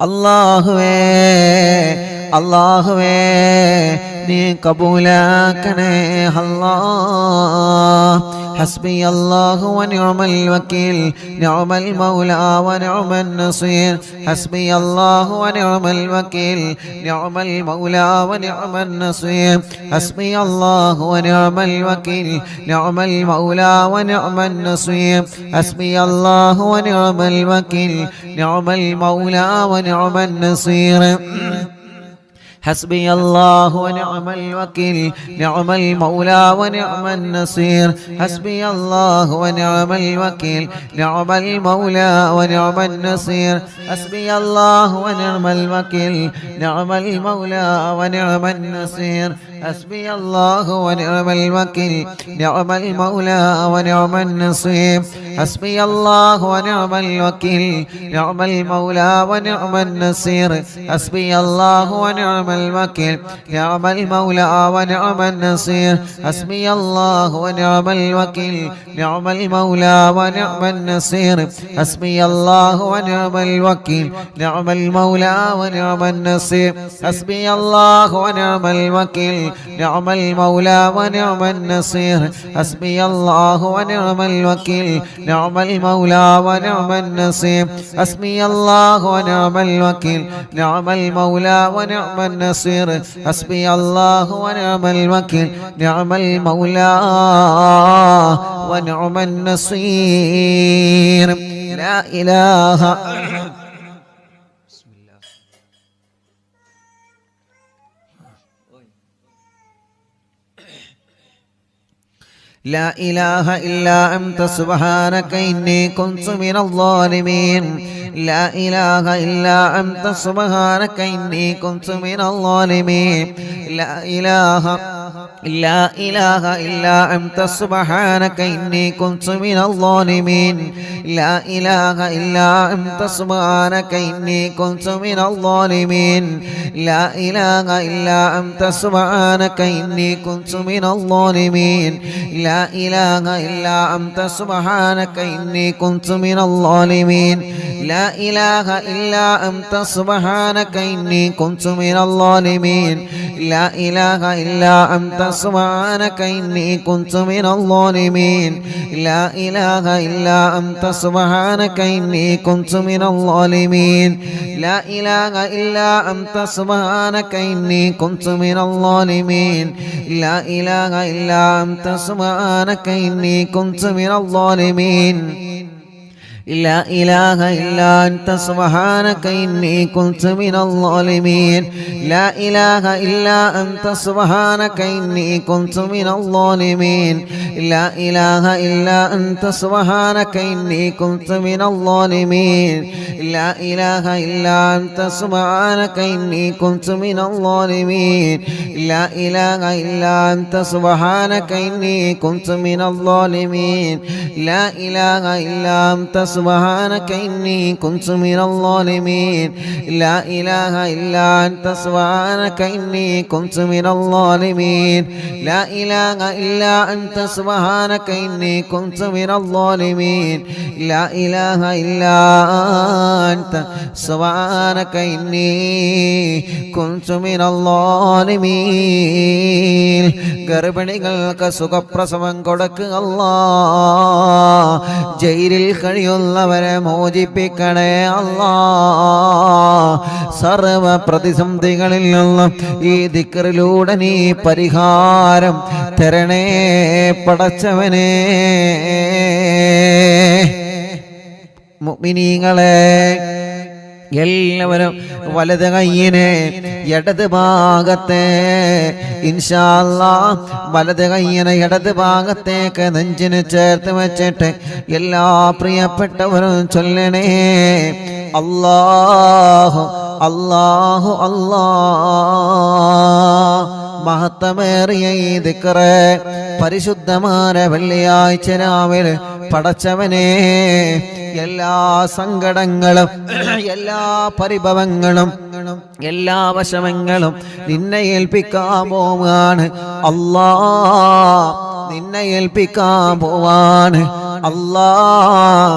S1: അല്ലാഹുവേ അല്ലാഹുവേ നീ കബൂലാക്കണേ അല്ലാഹ്. حسبي الله ونعم الوكيل نعم المولى ونعم النصير حسبي الله ونعم الوكيل نعم المولى ونعم النصير حسبي الله ونعم الوكيل نعم المولى ونعم النصير حسبي الله ونعم الوكيل نعم المولى ونعم النصير حسبي الله ونعم الوكيل نعم المولى ونعم النصير حسبي الله ونعم الوكيل نعم المولى ونعم النصير حسبي الله ونعم الوكيل نعم المولى ونعم النصير حسبي الله ونعم الوكيل نعم المولى ونعم النصير حسبي الله ونعم الوكيل نعم المولى ونعم النصير حسبي الله ونعم الوكيل نعم المولى ونعم النصير حسبي الله ونعم الوكيل نعم المولى ونعم النصير حسبي الله ونعم الوكيل نعم المولى ونعم النصير حسبي الله ونعم الوكيل نعم المولى ونعم النصير حسبي الله ونعم الوكيل نعم المولى ونعم النصير حسبي الله ونعم الوكيل نعم المولى ونعم النصير حسبي الله ونعم الوكيل نعم المولى ونعم النصير لا إله لا إله إلا أنت سبحانك إني كنت من الظالمين لا إله إلا أنت سبحانك إني كنت من الظالمين لا إله إلا أنت سبحانك إني كنت من الظالمين لا إله إلا أنت سبحانك إني كنت من الظالمين لا إله إلا أنت سبحانك إني كنت من الظالمين لا إله إلا أنت سبحانك إني كنت من الظالمين لا إله إلا أنت سبحانك إني كنت من الظالمين لا إله إلا أنت سبحانك إني كنت من الظالمين لا إله إلا أنت سبحانك إني كنت من الظالمين لا إله إلا أنت سبحانك إني كنت من الظالمين لا إله إلا أنت سبحانك إني كنت من الظالمين لا إله إلا أنت سبحانك إني كنت من الظالمين لا إله إلا أنت سبحانك إني كنت من الظالمين لا إله إلا أنت سبحانك إني كنت من الظالمين لا إله إلا أنت سبحانك إني كنت من الظالمين لا إله إلا أنت سبحانك إني كنت من الظالمين لا إله إلا أنت سبحانك إني كنت من الظالمين لا إله إلا أنت سبحانك إني كنت من الظالمين لا إله إلا أنت سبحانك إني كنت من الظالمين لا إله إلا أنت سبحانك إني كنت من الظالمين ഗർഭിണികൾക്ക് സുഖപ്രസവം കൊടുക്കുക അല്ലാഹ് ജയിലിൽ കഴിയുന്നവരെ മോചിപ്പിക്കണേ അല്ലാഹ് സർവ പ്രതിസന്ധികളിൽ നിന്നും ഈ ദിക്റിലൂടെ നീ പരിഹാരം തരണേ പടച്ചവനേ മുഅ്മിനീങ്ങളെ എല്ലാവരും വലത് കയ്യിനെ ഇടത് ഭാഗത്തെ ഇൻഷാ അല്ലാഹ് വലത് കയ്യിനെ ഇടത് ഭാഗത്തേക്ക് നെഞ്ചിന് ചേർത്ത് വെച്ചിട്ട് എല്ലാ പ്രിയപ്പെട്ടവരും ചൊല്ലണേ അല്ലാഹു അല്ലാഹു അല്ലാഹ് മഹത്തമേറിയ ഈ ദിക്റ് പരിശുദ്ധമായ വെള്ളിയാഴ്ച രാവിലെ പടച്ചവനെ എല്ലാ സങ്കടങ്ങളും എല്ലാ പരിഭവങ്ങളും എല്ലാ വശമങ്ങളും നിന്നെ ഏൽപ്പിക്കാൻ പോവാണ് അല്ലാഹ് നിന്നെ ഏൽപ്പിക്കാൻ പോവാണ് അല്ലാഹ്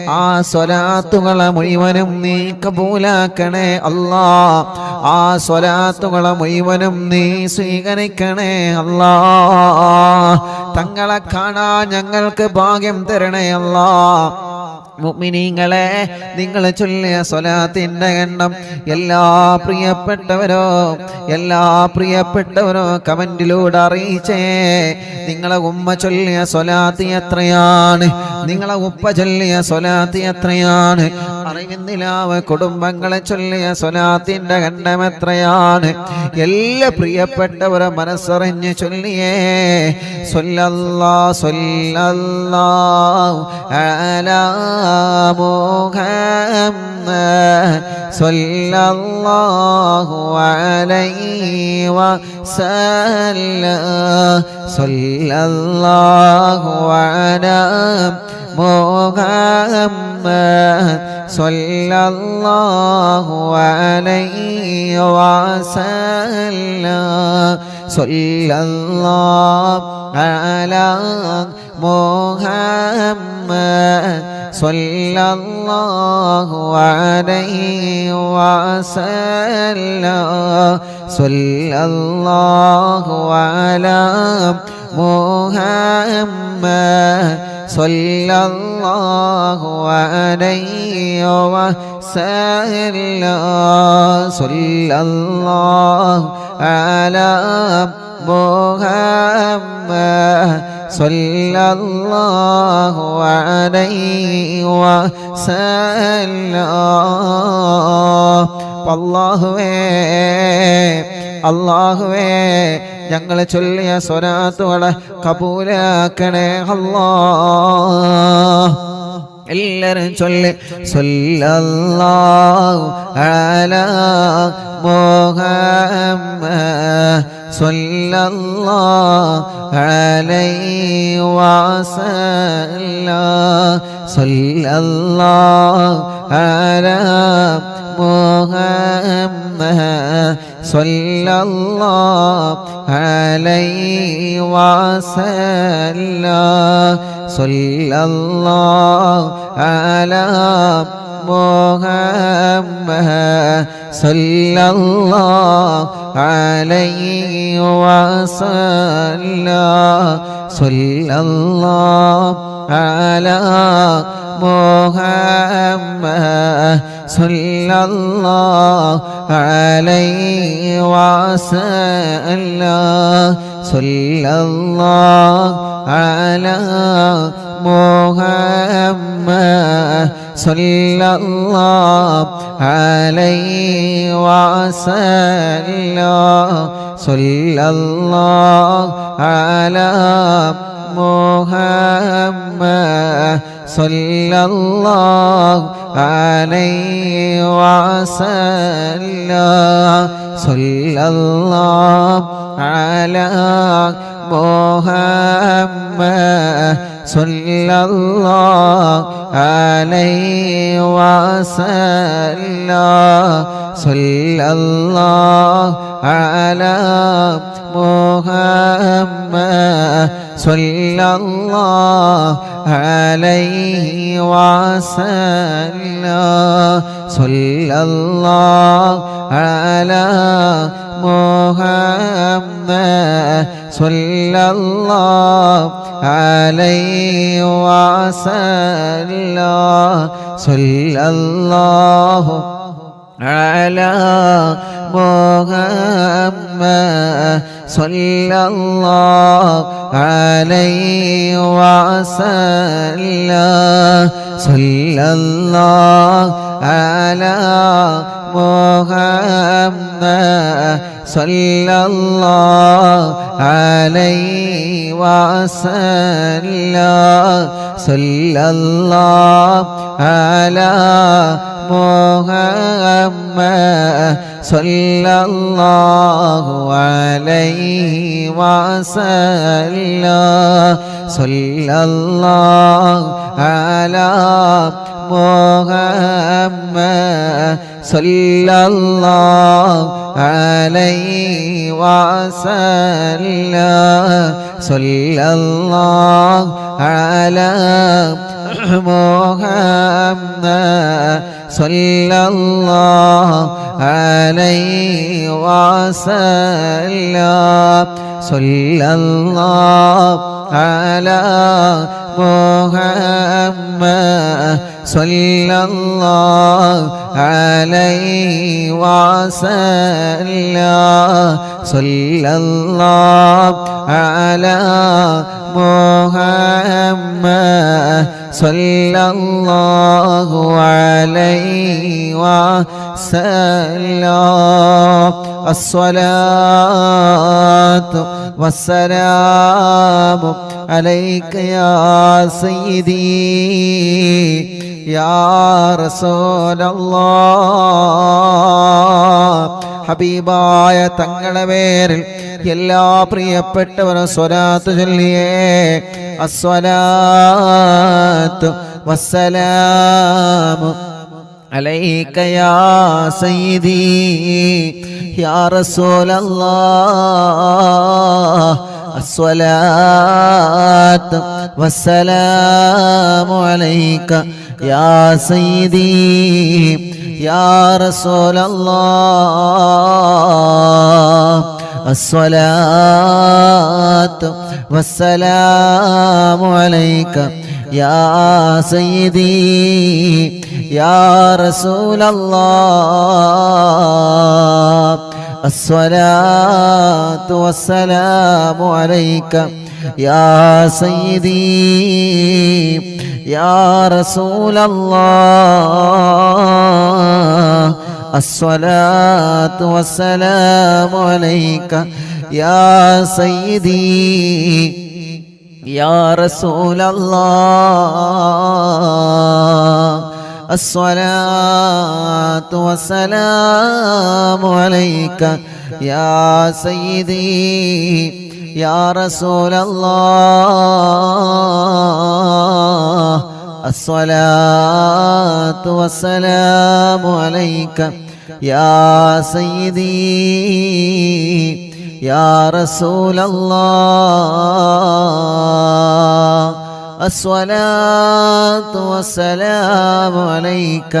S1: ആ സ്വലാത്തുകളെ മുഴുവനും നീ കബൂലാക്കണേ അല്ലാ. ആ സ്വലാത്തുകളെ മുഴുവനും നീ സ്വീകരിക്കണേ അല്ലാ. തങ്ങളെ കാണാൻ ഞങ്ങൾക്ക് ഭാഗ്യം തരണേ അല്ലാ. മുഅ്മിനീങ്ങളെ, നിങ്ങൾ ചൊല്ലിയ സ്വലാത്തിന്റെ എണ്ണം എല്ലാ പ്രിയപ്പെട്ടവരോ കമന്റിലൂടെ അറിയിച്ചേ. നിങ്ങളെ ഉമ്മ ചൊല്ലിയ സ്വലാത്ത് എത്രയാണ്? നിങ്ങളെ ഉപ്പ ചൊല്ലിയ സ്വലാത്ത് എത്രയാണ്? അറിവിന്നിലാവ് കുടുംബങ്ങളെ ചൊല്ലിയ സ്വലാത്തിന്റെ എണ്ണം എത്രയാണ്? എല്ലാ പ്രിയപ്പെട്ടവരെ മനസ്സറിഞ്ഞ് ചൊല്ലിയേ. സ്വല്ലല്ലാഹു അലാ മുഹമ്മദ് സ്വല്ലല്ലാഹു അലൈഹി വസല്ലം. സ്വല്ലല്ലാഹു അലാ മുഹമ്മദ് സ്വല്ലല്ലാഹു അലൈഹി വസല്ലം. സ്വല്ലല്ലാഹു അലാ മുഹമ്മദ് സ്വല്ലല്ലാഹു അലൈഹി വസല്ലം. സ്വല്ലല്ലാഹു അലാ മുഹമ്മദ് സ്വല്ലല്ലാഹു അലൈഹി വസല്ലം. സ്വല്ലല്ലാഹു അലാ മുഹമ്മദ് സ്വല്ലല്ലാഹു അലൈഹി വസല്ലം. അല്ലാഹുവേ ഞങ്ങൾ ചൊല്ലിയ സ്വലാത്തുകളെ കബൂലാക്കണേ അല്ലാഹ്. എല്ലാരും ചൊല്ലി സ്വല്ലല്ലാഹു അലാ മുഹമ്മദ് സ്വല്ലല്ലാഹു അലൈഹി വസല്ലം. സ്വല്ലല്ലാഹു അലാ മുഹമ്മദ് സ്വല്ലല്ലാഹു അലൈഹി വസല്ലം. സ്വല്ലല്ലാഹു അലാ മുഹമ്മദ് സ്വല്ലല്ലാഹു അലൈഹി വസല്ലം. സ്വല്ലല്ലാഹു അലാ മുഹമ്മദ് സ്വല്ലല്ലാഹു അലൈഹി വസല്ലം. സ്വല്ലല്ലാഹു അലാ മുഹമ്മദ് സ്വല്ലല്ലാഹു അലൈഹി വസല്ലം. സ്വല്ലല്ലാഹു അലാ മുഹമ്മദ് സ്വല്ലല്ലാഹു അലൈഹി വസല്ലം. സ്വല്ലല്ലാഹു അലാ മുഹമ്മദ് സ്വല്ലല്ലാഹു അലൈഹി വസല്ലം. സ്വല്ലല്ലാഹു അലാ മുഹമ്മദ് സ്വല്ലല്ലാഹു അലൈഹി വസല്ലം. സ്വല്ലല്ലാഹു അലാ മുഹമ്മദ് സ്വല്ലല്ലാഹു അലൈഹി വസല്ലം. സ്വല്ലല്ലാഹു അലാ മുഹമ്മദ് സ്വല്ലല്ലാഹു അലൈഹി വസല്ലം. സ്വല്ലല്ലാഹു അലാ മുഹമ്മദ് സ്വല്ലല്ലാഹു അലൈഹി വസല്ലം. സ്വല്ലല്ലാഹു അലാ മുഹമ്മദ് സ്വല്ലല്ലാഹു അലൈഹി വസല്ലം. സ്വല്ലല്ലാഹു അലാ മുഹമ്മദ് സ്വല്ലല്ലാഹു അലൈഹി വസല്ലം. സ്വല്ലല്ലാഹു അലാ محمد صلى الله عليه وسلم صلى الله على محمد صلى الله عليه وسلم صلى الله على محمد صلى الله عليه وسلم الصلاة والسلام عليك يا سيدي يا رسول الله ഹബീബായ തങ്ങളുടെ പേരിൽ എല്ലാ പ്രിയപ്പെട്ടവരും സ്വലാത്ത് ചൊല്ലിയേ അസ്സലാത്തു വസ്സലാമു അലൈക യാ സയ്യിദി യാ റസൂലല്ലാഹ് അസ്സലാത്തു വസ്സലാമു അലൈക യാ സയ്യിദി യാ റസൂലല്ലാഹ് الصلاة والسلام عليك يا سيدي يا رسول الله الصلاة والسلام عليك يا سيدي يا رسول الله الصلاة والسلام عليك يا سيدي يا رسول الله الصلاة والسلام عليك يا سيدي يا رسول الله الصلاة والسلام عليك يا سيدي يا رسول الله الصلاة والسلام عليك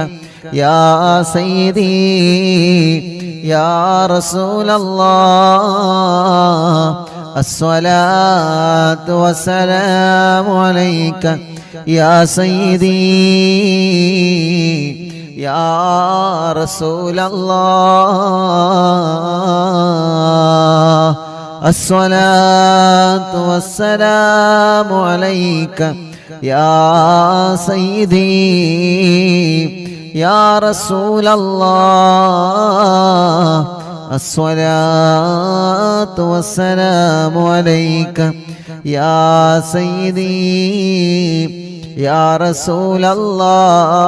S1: يا سيدي يا رسول الله الصلاة والسلام عليك يا سيدي يا رسول الله الصلاة والسلام عليك يا سيدي يا رسول الله الصلاة والسلام عليك يا سيدي يا رسول الله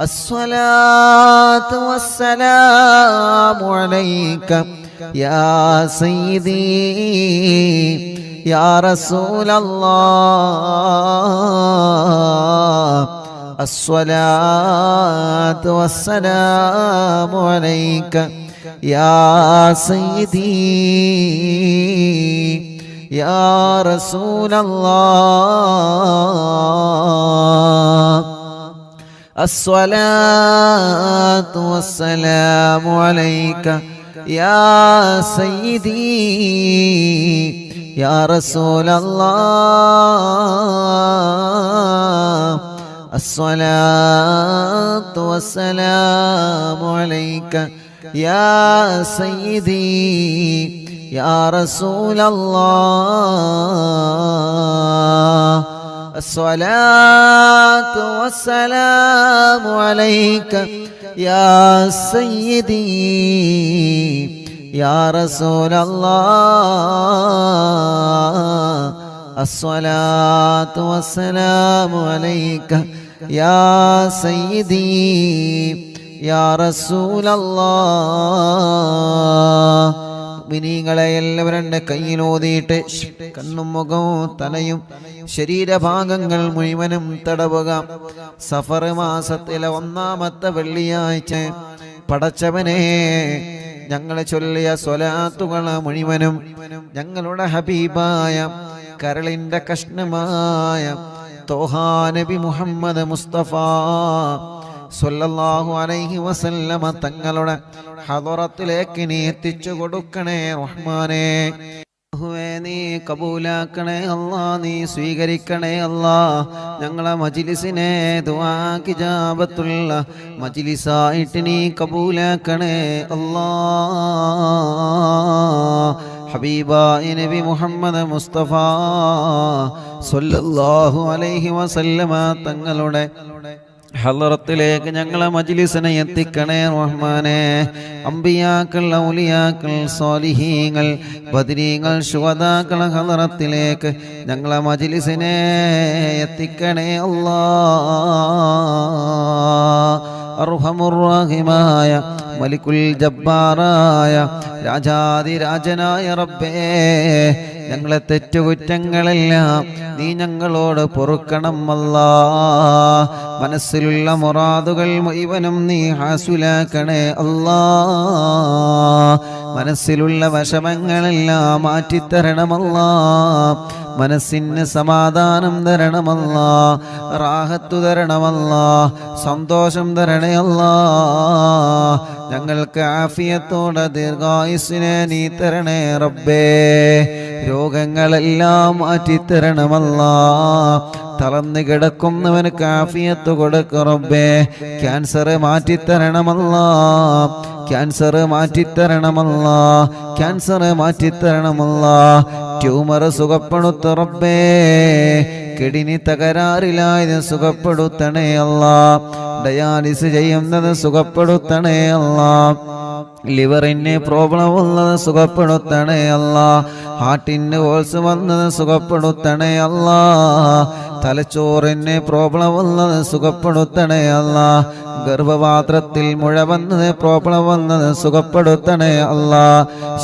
S1: الصلاة والسلام عليك يا سيدي يا رسول الله الصلاة والسلام عليك يا سيدي يا رسول الله الصلاة والسلام عليك يا سيدي يا رسول الله الصلاة والسلام عليك يا سيدي يا رسول الله الصلاة والسلام عليك يا سيدي يا رسول الله الصلاة والسلام عليك يا سيدي يا رسول الله മിനിങ്ങളെ എല്ലാവരും കയ്യിലോതിയിട്ട് കണ്ണും മുഖവും തലയും ശരീരഭാഗങ്ങൾ മുഴുവനും തടവുക. സഫർ മാസത്തിലെ 1-ാമത്തെ വെള്ളിയാഴ്ച പടച്ചവനെ ഞങ്ങളെ ചൊല്ലിയ സ്വലാത്തുകൾ മുഴുവനും ഞങ്ങളുടെ ഹബീബായ കരളിന്റെ കഷ്ണമായ തോഹാ നബി മുഹമ്മദ് മുസ്തഫ സ്വല്ലല്ലാഹു അലൈഹി വസല്ലമ തങ്ങളുടെ ഹദറത്തിലേക്ക് നീ എത്തിച്ചു കൊടുക്കണേ റഹ്മാനേ. നീ കബൂലാക്കണേ അല്ലാ, നീ സ്വീകരിക്കണേ അല്ലാ. ഞങ്ങളെ മജ്ലിസിനെ ദുആക്ക് ഇജാബത്തുള്ള മജ്ലിസായിട്ട് നീ കബൂലാക്കണേ അല്ലാ. ഹബീബായ നബി മുഹമ്മദ് മുസ്തഫ സ്വല്ലല്ലാഹു അലൈഹി വസല്ലമ തങ്ങളുടെ ഹളറത്തിലേക്ക് ഞങ്ങളെ മജ്ലിസിനെ എത്തിക്കണേ റഹ്മാനേ. അംബിയാക്കൾ, ഔലിയാക്കൾ, സ്വാലിഹീങ്ങൾ, ബദരീങ്ങൾ, ശുഹദാക്കൾ ഹളറത്തിലേക്ക് ഞങ്ങളെ മജ്ലിസിനെ എത്തിക്കണേ അല്ലാഹ്. അർഹമുർ റഹീമായ മലിക്കുൽ ജബ്ബാറായ രാജാതിരാജനായ റബ്ബേ, ഞങ്ങളെ തെറ്റുകുറ്റങ്ങളെല്ലാം നീ ഞങ്ങളോട് പൊറുക്കണം അല്ലാ. മനസ്സിലുള്ള മുറാദുകൾ മുഴുവനും നീ ഹാസുലാക്കണേ അല്ലാ. മനസ്സിലുള്ള വിഷമങ്ങളെല്ലാം മാറ്റിത്തരണമല്ലാ. മനസ്സിന് സമാധാനം തരണമല്ലാ, റാഹത്തു തരണമല്ലാ, സന്തോഷം തരണേ അല്ലാ. ഞങ്ങൾക്ക് ആഫിയത്തോടെ ദീർഘായുസ്സിനെ നീ തരണേ റബ്ബേ. രോഗങ്ങളെല്ലാം മാറ്റിത്തരണമല്ലാ. തളർന്നു കിടക്കുന്നവന് ആഫിയത്ത് കൊടുക്ക് റബ്ബേ. ക്യാൻസർ മാറ്റിത്തരണമല്ലാ, ക്യാൻസർ മാറ്റിത്തരണമല്ലാ, ക്യാൻസർ മാറ്റിത്തരണമല്ലാ. ട്യൂമർ സുഖപ്പെടുത്തു റബ്ബേ. കിഡ്നി തകരാറിലായത് സുഖപ്പെടുത്തണേ അല്ലാ. ഡയാലിസ് ചെയ്യുന്നത് സുഖപ്പെടുത്തണേ അല്ലാ. ലിവറിന് പ്രോബ്ലം ഉള്ളത് സുഖപ്പെടുത്തണേ അല്ലാ. ഹാർട്ടിന് ഹോൾസ് വന്നത് സുഖപ്പെടുത്തണേ അല്ലാ. തലച്ചോറിന് പ്രോബ്ലം ഉള്ളത് സുഖപ്പെടുത്തണേ അല്ലാ. ഗർഭപാത്രത്തിൽ മുഴ വന്നത് പ്രോബ്ലം വന്നത് സുഖപ്പെടുത്തണേ അല്ലാ.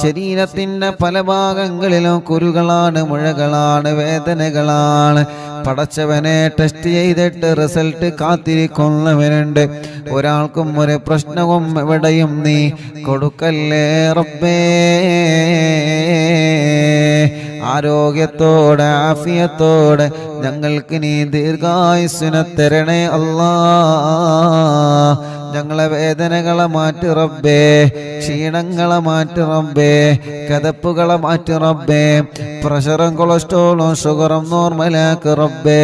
S1: ശരീരത്തിൻ്റെ പല ഭാഗങ്ങളിലും കുരുകളാണ്, മുഴകളാണ്, വേദനകളാണ്. പടച്ചവനെ ടെസ്റ്റ് ചെയ്തിട്ട് റിസൾട്ട് കാത്തിരിക്കുന്നവരുണ്ട്. ഒരാൾക്കും ഒരു പ്രശ്നവും എവിടെയും നീ കൊടുക്കല്ലേ റബ്ബേ. ആരോഗ്യത്തോടെ ആഫിയത്തോടെ ഞങ്ങൾക്ക് നീ ദീർഘായുസ്സിനെ തരണേ അല്ലാ. ഞങ്ങളെ വേദനകളെ മാറ്റി റബ്ബേ, ക്ഷീണങ്ങളെ മാറ്റി റബ്ബേ, കതപ്പുകളെ മാറ്റി റബ്ബേ. പ്രഷറും കൊളസ്ട്രോളും ഷുഗറും നോർമലാക്ക് റബ്ബേ.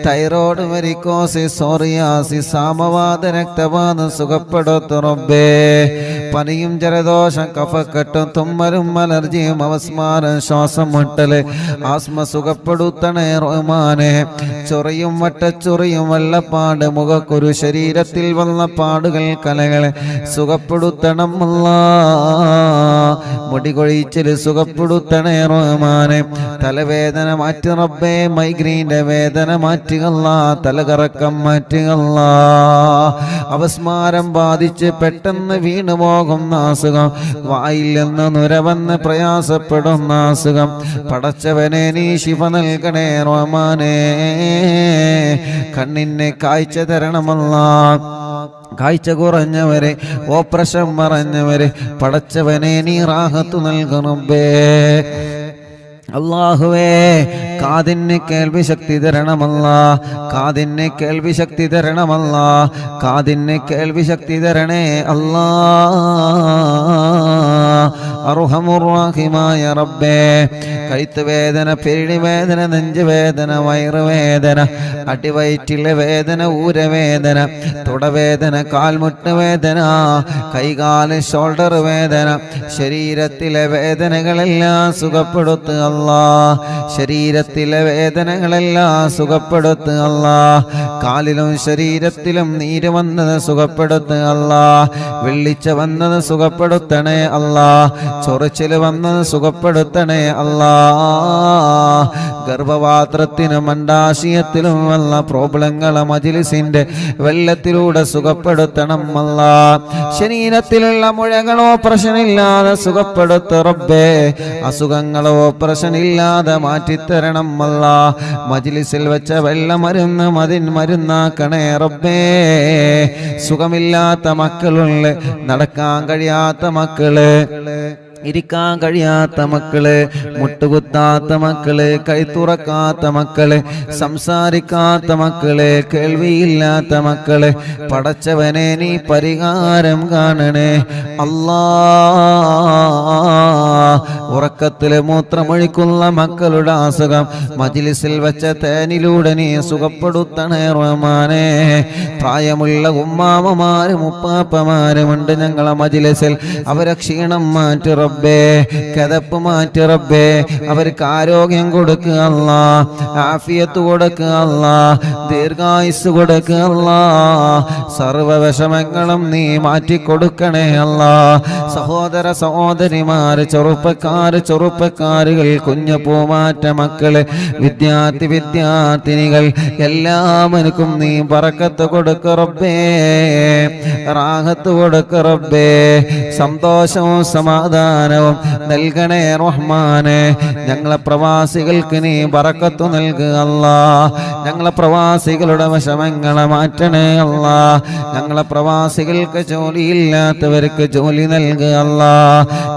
S1: തൈറോയ്ഡ്, വെരിക്കോസിസ്, സോറിയാസിസ്, സാമവാത, രക്തവാതം സുഖപ്പെടുത്തു റബ്ബേ. പനിയും ജലദോഷം കഫക്കെട്ടും തുമ്മലും അലർജിയും അവസ്മാരം ശ്വാസം മുട്ടല് ആസ്മ സുഖപ്പെടുത്തണേ റഹ്മാനെ. ചൊറിയും വട്ടച്ചൊറിയും വെള്ളപ്പാട് മുഖക്കുരു ശരീരത്തിൽ വന്ന പാടുകൾ കലകളെ സുഖപ്പെടുത്തണം അല്ലാ. മുടികൊഴിച്ചിൽ സുഖപ്പെടുത്തണേ റഹ്മാനെ. തലവേദന മാറ്റി റബ്ബേ. മൈഗ്രീൻ്റെ വേദന മാറ്റുകല്ല, തലകറക്കം മാറ്റുകല്ല. അവസ്മാരം ബാധിച്ച് പെട്ടെന്ന് വീണു പോകുന്ന അസുഖം, വായിൽ നിന്ന് നുരവന്ന് പ്രയാസപ്പെടുന്ന അസുഖം, പടച്ചവനെ നീ ശിഫ നൽകണേ റഹ്മാനേ. കണ്ണിന് കാഴ്ച തരണമല്ലാ. കാഴ്ച കുറഞ്ഞവരെ, ഓപ്പറേഷൻ മറഞ്ഞവരെ പടച്ചവനെ നീ റാഹത്ത് നൽകണമേ. അല്ലാഹുവേ, കാതിന് കേൾവി ശക്തി തരണമല്ലാ. കാതിന് കേൾവി ശക്തി തരണമല്ലാ. കാതിന് കേൾവി ശക്തി തരണേ അല്ലാ. അർഹമുർ റഹീമായ റബ്ബേ, കഴുത്ത് വേദന, പെരിടി വേദന, നെഞ്ച് വേദന, വയറുവേദന, അടിവയറ്റിലെ വേദന, ഊരവേദന, തുടവേദന, കാൽമുട്ട് വേദന, കൈകാല് ഷോൾഡർ വേദന, ശരീരത്തിലെ വേദനകളെല്ലാം സുഖപ്പെടുത്തു അല്ലാ. ശരീരത്തിലെ വേദനകളെല്ലാം സുഖപ്പെടുത്തു അല്ലാ. കാലിലും ശരീരത്തിലും നീര് വന്നത് സുഖപ്പെടുത്തു അല്ലാ. വെള്ളിച്ച വന്നത് സുഖപ്പെടുത്തണേ അല്ലാ. ചൊറിച്ചില് വന്നത് സുഖപ്പെടുത്തണേ അല്ലാ. ഗർഭപാത്രത്തിനും അണ്ഡാശയത്തിലും വന്ന പ്രോബ്ലങ്ങളെ മജ്ലിസിന്റെ വെള്ളത്തിലൂടെ സുഖപ്പെടുത്തണം അല്ലാ. ശരീരത്തിലുള്ള മുഴകളോ പ്രശ്നമില്ലാതെ സുഖപ്പെടുത്തു റബ്ബേ. അസുഖങ്ങളോ പ്രശ്നമില്ലാതെ മാറ്റിത്തരണം അല്ലാ. മജ്ലിസിൽ വെച്ച വെള്ളമരുന്ന് മരുന്നാക്കണേ റബ്ബേ. സുഖമില്ലാത്ത മക്കളുള്ള, നടക്കാൻ കഴിയാത്ത മക്കള്, ഇരിക്കാൻ കഴിയാത്ത മക്കള്, മുട്ടുകുത്താത്ത മക്കള്, കൈത്തുറക്കാത്ത മക്കള്, സംസാരിക്കാത്ത മക്കള്, കേൾവിയില്ലാത്ത മക്കള്, പടച്ചവനെ നീ പരിഹാരം കാണണേ അല്ലാ. ഉറക്കത്തില് മൂത്രമൊഴിക്കുന്ന മക്കളുടെ അസുഖം മജ്ലിസിൽ വെച്ച തേനിലൂടെ നീ സുഖപ്പെടുത്തണേ റഹ്മാനേ. പ്രായമുള്ള ഉമ്മാമമാരും ഉപ്പാപ്പമാരുമുണ്ട് ഞങ്ങളെ മജ്ലിസിൽ, അവരെ ക്ഷീണം മാറ്റി റബ്ബേ, കിതപ്പ് മാറ്റി റബ്ബേ, അവർക്ക് ആരോഗ്യം കൊടുക്കുക അല്ലാ, ആഫിയത്ത് കൊടുക്കുക അല്ലാ, ദീർഘായുസ് കൊടുക്കുക അല്ലാ, സർവ്വ വിഷമങ്ങളും നീ മാറ്റിക്കൊടുക്കണേ അല്ലാ. സഹോദര സഹോദരിമാര്, ചെറുപ്പക്കാരുകൾ, കുഞ്ഞു പൂമാറ്റ മക്കള്, വിദ്യാർത്ഥിനികൾ എല്ലാവർക്കും നീ ബറക്കത്ത് കൊടുക്ക റബ്ബേ, റാഹത്ത് കൊടുക്ക റബ്ബേ, സന്തോഷവും സമാധാനവും നൽകണേ റഹ്മാനെ. ഞങ്ങളെ പ്രവാസികൾക്ക് നീ ബറക്കത്ത് നൽകുക അല്ലാ. ഞങ്ങളെ പ്രവാസികളുടെ വിഷമങ്ങളെ മാറ്റണേ അല്ലാ. ഞങ്ങളെ പ്രവാസികൾക്ക് ജോലിയില്ലാത്തവർക്ക് ജോലി നൽകുക അല്ലാ.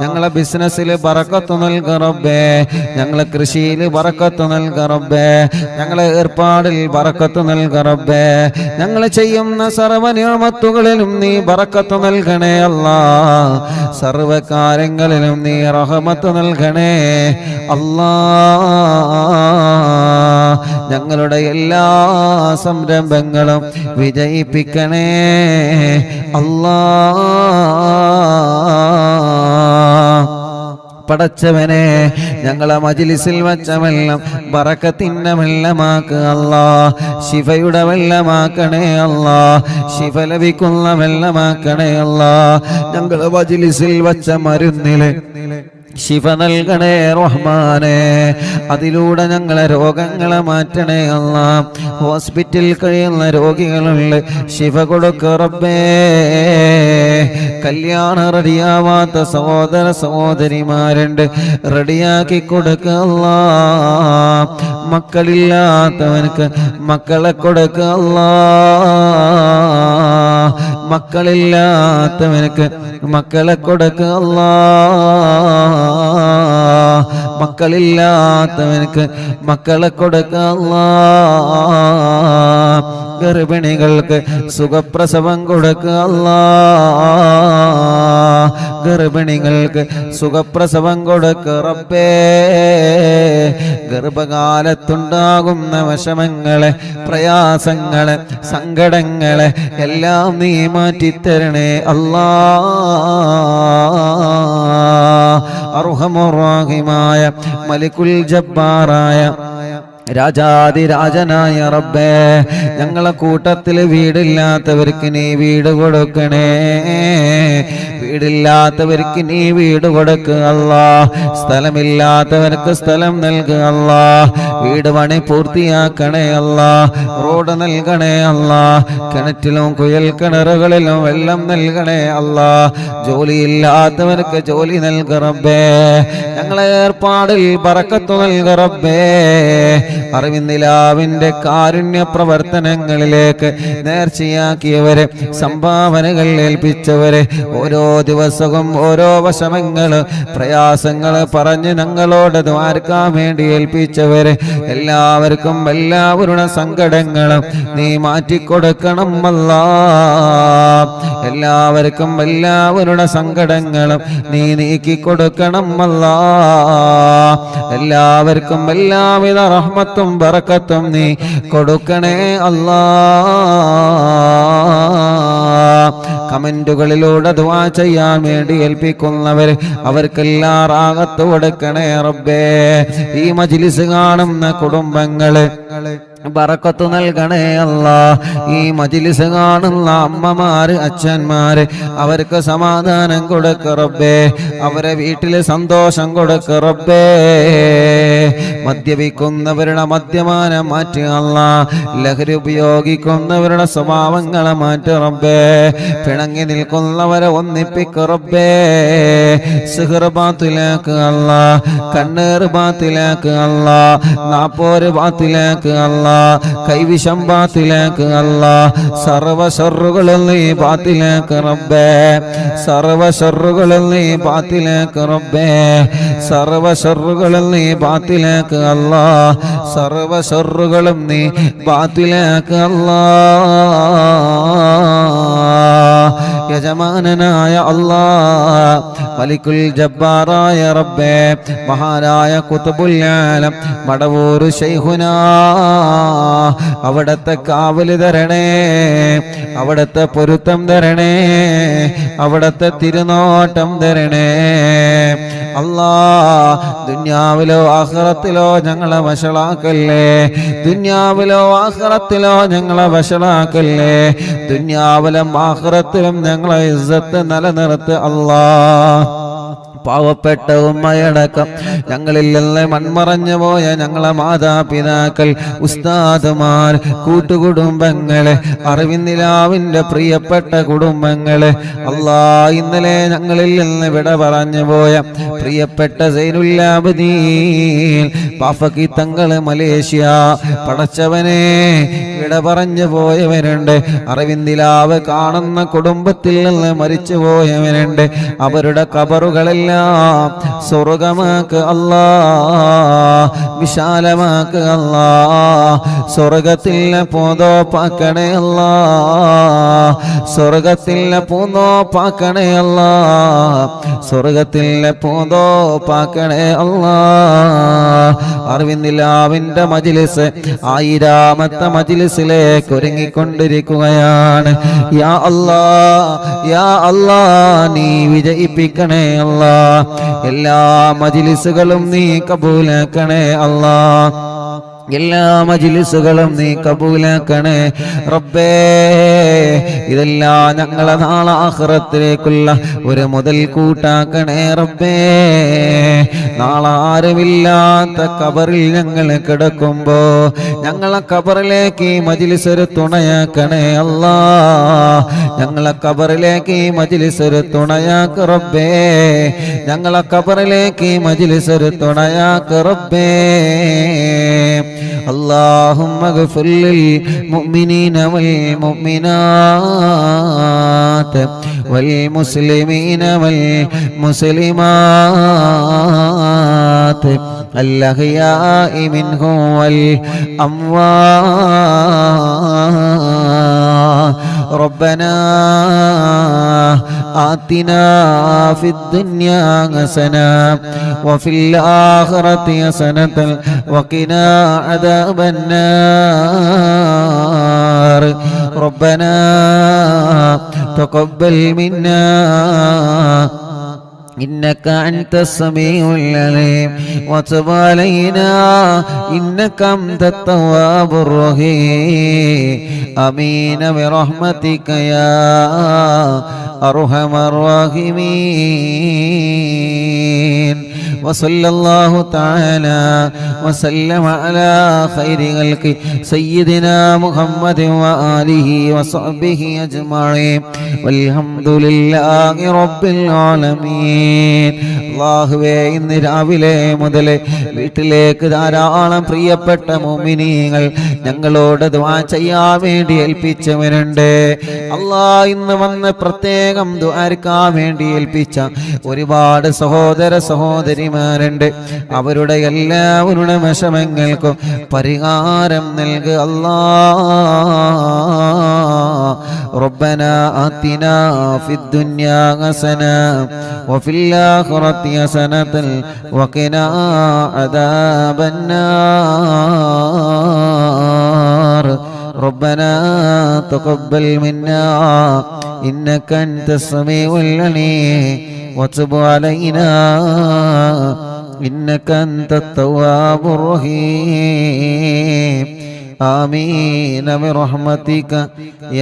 S1: ഞങ്ങളെ ബിസിനസ്സിൽ ബറക്കത്ത് നൽകുക റബ്ബേ, ഞങ്ങളെ കൃഷിയിൽ ബറക്കത്ത് നൽകുക റബ്ബേ, ഞങ്ങളെ ഏർപ്പാടിൽ ബറക്കത്ത് നൽകുക റബ്ബേ, ഞങ്ങൾ ചെയ്യുന്ന സർവ്വ നിഅമത്തുകളിലും നീ ബറക്കത്ത് നൽകണേ അല്ലാ. സർവ്വ കാര്യങ്ങളിലും നീ റഹ്മത്ത് നൽകണേ അല്ലാ. ഞങ്ങളുടെ എല്ലാ സംരംഭങ്ങളും വിജയിപ്പിക്കണേ അല്ലാ. പടച്ചവനെ, ഞങ്ങളെ മജ്ലിസിൽ വച്ച വെള്ളം ബറക്കത്തിന്റെ വെള്ളമാക്കുക അല്ലാ. ശിഫയുടെ വെള്ളമാക്കണേ അല്ലാ. ശിഫ ലഭിക്കുന്ന വെള്ളമാക്കണേ അല്ലാ. ഞങ്ങളെ മജ്ലിസിൽ വച്ച മരുന്നില് ശിഫ നൽകണേ റഹ്മാനെ. അതിലൂടെ ഞങ്ങളെ രോഗങ്ങളെ മാറ്റണേ അല്ലാ. ഹോസ്പിറ്റലിൽ കഴിയുന്ന രോഗികളുണ്ട്, ശിഫ കൊടുക്ക റബ്ബേ. കല്യാണം റെഡിയാവാത്ത സഹോദര സഹോദരിമാരുണ്ട്, റെഡിയാക്കി കൊടുക്ക അല്ലാ. മക്കളില്ലാത്തവനക്ക് മക്കളെ കൊടുക്ക അല്ലാ. മക്കളില്ലാത്തവനക്ക് മക്കളെ കൊടുക്ക അല്ലാ. മക്കളില്ലാത്തവനക്ക് മക്കളെ കൊടുക്ക അല്ലാ. ഗർഭിണികൾക്ക് സുഖപ്രസവം കൊടുക്കുക അല്ലാ. ഗർഭിണികൾക്ക് സുഖപ്രസവം കൊടുക്കുക റബ്ബേ. ഗർഭകാലത്തുണ്ടാകുന്ന വിഷമങ്ങളെ, പ്രയാസങ്ങളെ, സങ്കടങ്ങളെ എല്ലാം നീ മാറ്റിത്തരണേ അല്ലാ. അർഹമുർ റഹീമായ മലിക്കുൽ ജബ്ബാറായ രാജാതിരാജനായ റബ്ബേ, ഞങ്ങളെ കൂട്ടത്തിൽ വീടില്ലാത്തവർക്ക് നീ വീട് കൊടുക്കണേ. വീടില്ലാത്തവർക്ക് നീ വീട് കൊടുക്കുക അല്ലാ. സ്ഥലമില്ലാത്തവർക്ക് സ്ഥലം നൽകുക അല്ലാ. വീട് പണി പൂർത്തിയാക്കണേ അല്ലാ. റോഡ് നൽകണേ അല്ലാ. കിണറ്റിലും കുയൽ കിണറുകളിലും വെള്ളം നൽകണേ അല്ലാ. ജോലിയില്ലാത്തവർക്ക് ജോലി നൽകുക റബ്ബേ. ഞങ്ങളെ ഏർപ്പാടിൽ ബറക്കത്ത് നൽകുക റബ്ബേ. അറിവിന്ദിലാവിന്റെ കാരുണ്യ പ്രവർത്തനങ്ങളിലേക്ക് നേർച്ചയാക്കിയവരെ, സംഭാവനകൾ ഏൽപ്പിച്ചവരെ, ഓരോ ദിവസവും ഓരോ വിഷമങ്ങൾ, പ്രയാസങ്ങൾ പറഞ്ഞ് ഞങ്ങളോട് ദ്വാരക്കാൻ വേണ്ടി ഏൽപ്പിച്ചവരെ എല്ലാവർക്കും എല്ലാവരുടെ സങ്കടങ്ങളും നീ മാറ്റിക്കൊടുക്കണം അല്ലാ. എല്ലാവർക്കും എല്ലാവരുടെ സങ്കടങ്ങളും നീ നീക്കിക്കൊടുക്കണം അല്ലാ. എല്ലാവർക്കും എല്ലാവിധ റഹ്മത്തും ബറക്കത്തും നീ കൊടുക്കണേ അല്ലാ. കമന്റുകളിലൂടെ ദുആ ചെയ്യാൻ വേണ്ടി ഏൽപ്പിക്കുന്നവർ അവർക്കെല്ലാം റാഹത്ത് കൊടുക്കണേ റബ്ബേ. ഈ മജ്ലിസ് കാണുന്ന കുടുംബങ്ങള് ബറക്കത്ത് നൽകണേ അല്ലാ. ഈ മജ്ലിസ് കാണുന്ന അമ്മമാര്, അച്ഛന്മാര് അവർക്ക് സമാധാനം കൊടുക്ക റബ്ബേ. അവരെ വീട്ടില് സന്തോഷം കൊടുക്ക റബ്ബേ. മദ്യപിക്കുന്നവരുടെ മദ്യപാനം മാറ്റി അല്ലാ. ലഹരി ഉപയോഗിക്കുന്നവരുടെ സ്വഭാവങ്ങളെ മാറ്റി റബ്ബേ. പിണങ്ങി നിൽക്കുന്നവരെ ഒന്നിപ്പിക്ക റബ്ബേ. സിഹർ ബാത്തിലാക്ക് അല്ലാ. കണ്ണേർ ബാത്തിലാക്ക് അല്ലാ. നാപ്പോര് ബാത്തിലാക്ക് അല്ലാ. അല്ലാ, കൈവിഷം ബാത്തിലാക്ക് അല്ലാ, സർവ ശർറുകളും നീ ബാത്തിലാക്ക് റബ്ബേ, സർവ ശർറുകളും നീ ബാത്തിലാക്ക് റബ്ബേ, സർവ ശർറുകളും നീ ബാത്തിലാക്ക് അല്ലാ, സർവ ശർറുകളും നീ ബാത്തിലാക്ക് അല്ലാ. യജമാനനായ അല്ലാ, മലിക്കുൽ ജബ്ബാറായ റബ്ബേ, മഹാനായ ഖുത്ബുൽ ആലം മടവൂർ ശൈഖുനാ, അവിടത്തെ കാവല് തരണേ, അവിടത്തെ പൊരുത്തം തരണേ, അവിടത്തെ തിരുനോട്ടം തരണേ അല്ലാ. ദുനിയാവിലോ ആഖിറത്തിലോ ഞങ്ങളെ വശളാക്കല്ലേ, ദുനിയാവിലോ ആഖിറത്തിലോ ഞങ്ങളെ വശളാക്കല്ലേ, ദുനിയാവിലും ആഖിറത്തിലും ഞങ്ങളെ ഇസ്സത്ത് നിലനിർത്ത് അല്ലാ. പാവപ്പെട്ട ഉമ്മയടക്കം ഞങ്ങളിൽ നിന്ന് മൺമറഞ്ഞു പോയ ഞങ്ങളെ മാതാപിതാക്കൾ, ഉസ്താദുമാർ, കൂട്ടുകുടുംബങ്ങള്, അറിവിന്ദിലാവിന്റെ പ്രിയപ്പെട്ട കുടുംബങ്ങള്, അല്ലാ, ഇന്നലെ ഞങ്ങളിൽ നിന്ന് വിട പറഞ്ഞു പോയ പ്രിയപ്പെട്ട സൈനുല്ലാബദീൻ പാഫക്കി തങ്ങള് മലേഷ്യ, പടച്ചവനെ വിട പറഞ്ഞു പോയവരുണ്ട്, അറിവിന്ദിലാവ് കാണുന്ന കുടുംബത്തിൽ നിന്ന് മരിച്ചു പോയവരുണ്ട്. അവരുടെ ഖബറുകളെല്ലാം സ്വർഗമാക്ക് അല്ലാ, വിശാലമാക്ക് അല്ലാ, സ്വർഗത്തിലെ പൂന്തോപ്പാക്കണേ അല്ലാ, സ്വർഗത്തിലെ പൂന്തോപ്പാക്കണേ അല്ലാ, സ്വർഗത്തിലെ പൂന്തോപ്പാക്കണേ അല്ലാ. അറിവിന്ദിലാവിന്റെ മജ്ലിസ് 1000ാമത്തെ മജ്ലിസിലേക്ക് ഒരുങ്ങിക്കൊണ്ടിരിക്കുകയാണ്. യാ അല്ലാ, യാ അല്ലാ, നീ വിജയിപ്പിക്കണേ അല്ലാ, എല്ലാ മജ്ലിസുകളും നീ കബൂലാക്കണേ അല്ലാ, എല്ലാ മജ്ലിസുകളും നീ കബൂലാക്കണേ റബ്ബേ. ഇതെല്ലാം ഞങ്ങളെ നാളെ ആഖിറത്തിലേക്കുള്ള ഒരു മുതൽ കൂട്ടാക്കണേ റബ്ബേ. നാളെ ആരുമില്ലാത്ത ഖബറിൽ ഞങ്ങൾ കിടക്കുമ്പോ ഞങ്ങളെ ഖബറിലേക്ക് ഈ മജ്ലിസ് ഒരു തുണയാക്കണേ അല്ലാ, ഞങ്ങളെ ഖബറിലേക്ക് ഈ മജ്ലിസ് ഒരു തുണയാക്ക് റബ്ബേ, ഞങ്ങളെ ഖബറിലേക്ക് ഈ മജ്ലിസ് ഒരു തുണയാക്ക് റബ്ബേ. اللهم اغفر للمؤمنين والمؤمنات والمسلمين والمسلمات الأحياء منهم والأموات. ربنا آتنا في الدنيا حسنة وفي الآخرة حسنة وقنا عذاب النار. ربنا تقبل منا إنك أنت السميع العليم وتب علينا إنك أنت التواب الرحيم. آمين برحمتك يا أرحم الراحمين. وصلى الله تعالى وسلم على خير خلق سيدنا محمد وآله وصحبه أجمعين والحمد لله رب العالمين. അല്ലാഹുവേ, ഇന്ന് രാവിലെ മുതൽ വീട്ടിലേക്ക് ധാരാളം പ്രിയപ്പെട്ട മുഅ്മിനീങ്ങൾ ഞങ്ങളോട് ദുആ ചെയ്യാൻ വേണ്ടി ഏൽപ്പിച്ചവരുണ്ട്. അല്ലാഹ്, ഇന്ന് വന്ന് പ്രത്യേകം ദുആർക്കാൻ വേണ്ടി ഏൽപ്പിച്ച ഒരുപാട് സഹോദര സഹോദരിമാരുണ്ട്. അവരുടെ എല്ലാവരുടെ വിഷമങ്ങൾക്കും പരിഹാരം നൽകുക അല്ലാഹ്. റബ്ബനാ ആതിനാ ഫിദ് ദുനിയാ ഹസന വഫിൽ ആഖിറതി ഹസനതൻ വഖിനാ അദാബൻ നാർ. ربنا تقبل منا إنك أنت السميع العليم وتب علينا إنك أنت التواب الرحيم. آمين برحمتك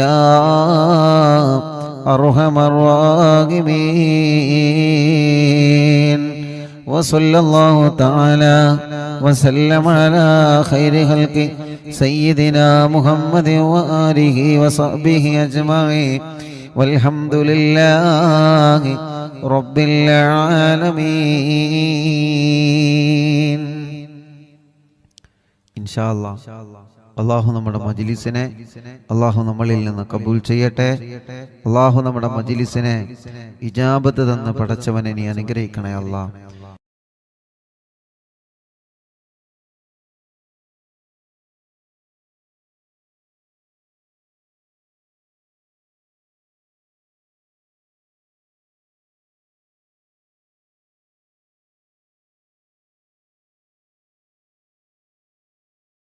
S1: يا أرحم الراحمين. وصلى الله تعالى وسلم على خير خلق سيدنا محمد وآله وصحبه أجمعين والحمد لله رب العالمين. إن شاء الله അള്ളാഹു നമ്മുടെ മജ്ലിസിനെ അള്ളാഹു നമ്മളിൽ നിന്ന് കബൂൽ ചെയ്യട്ടെ. അള്ളാഹു നമ്മുടെ മജ്ലിസിനെ ഇജാബത്ത് തന്ന് പടച്ചവനെ നീ അനുഗ്രഹിക്കണേ അല്ലാഹ്.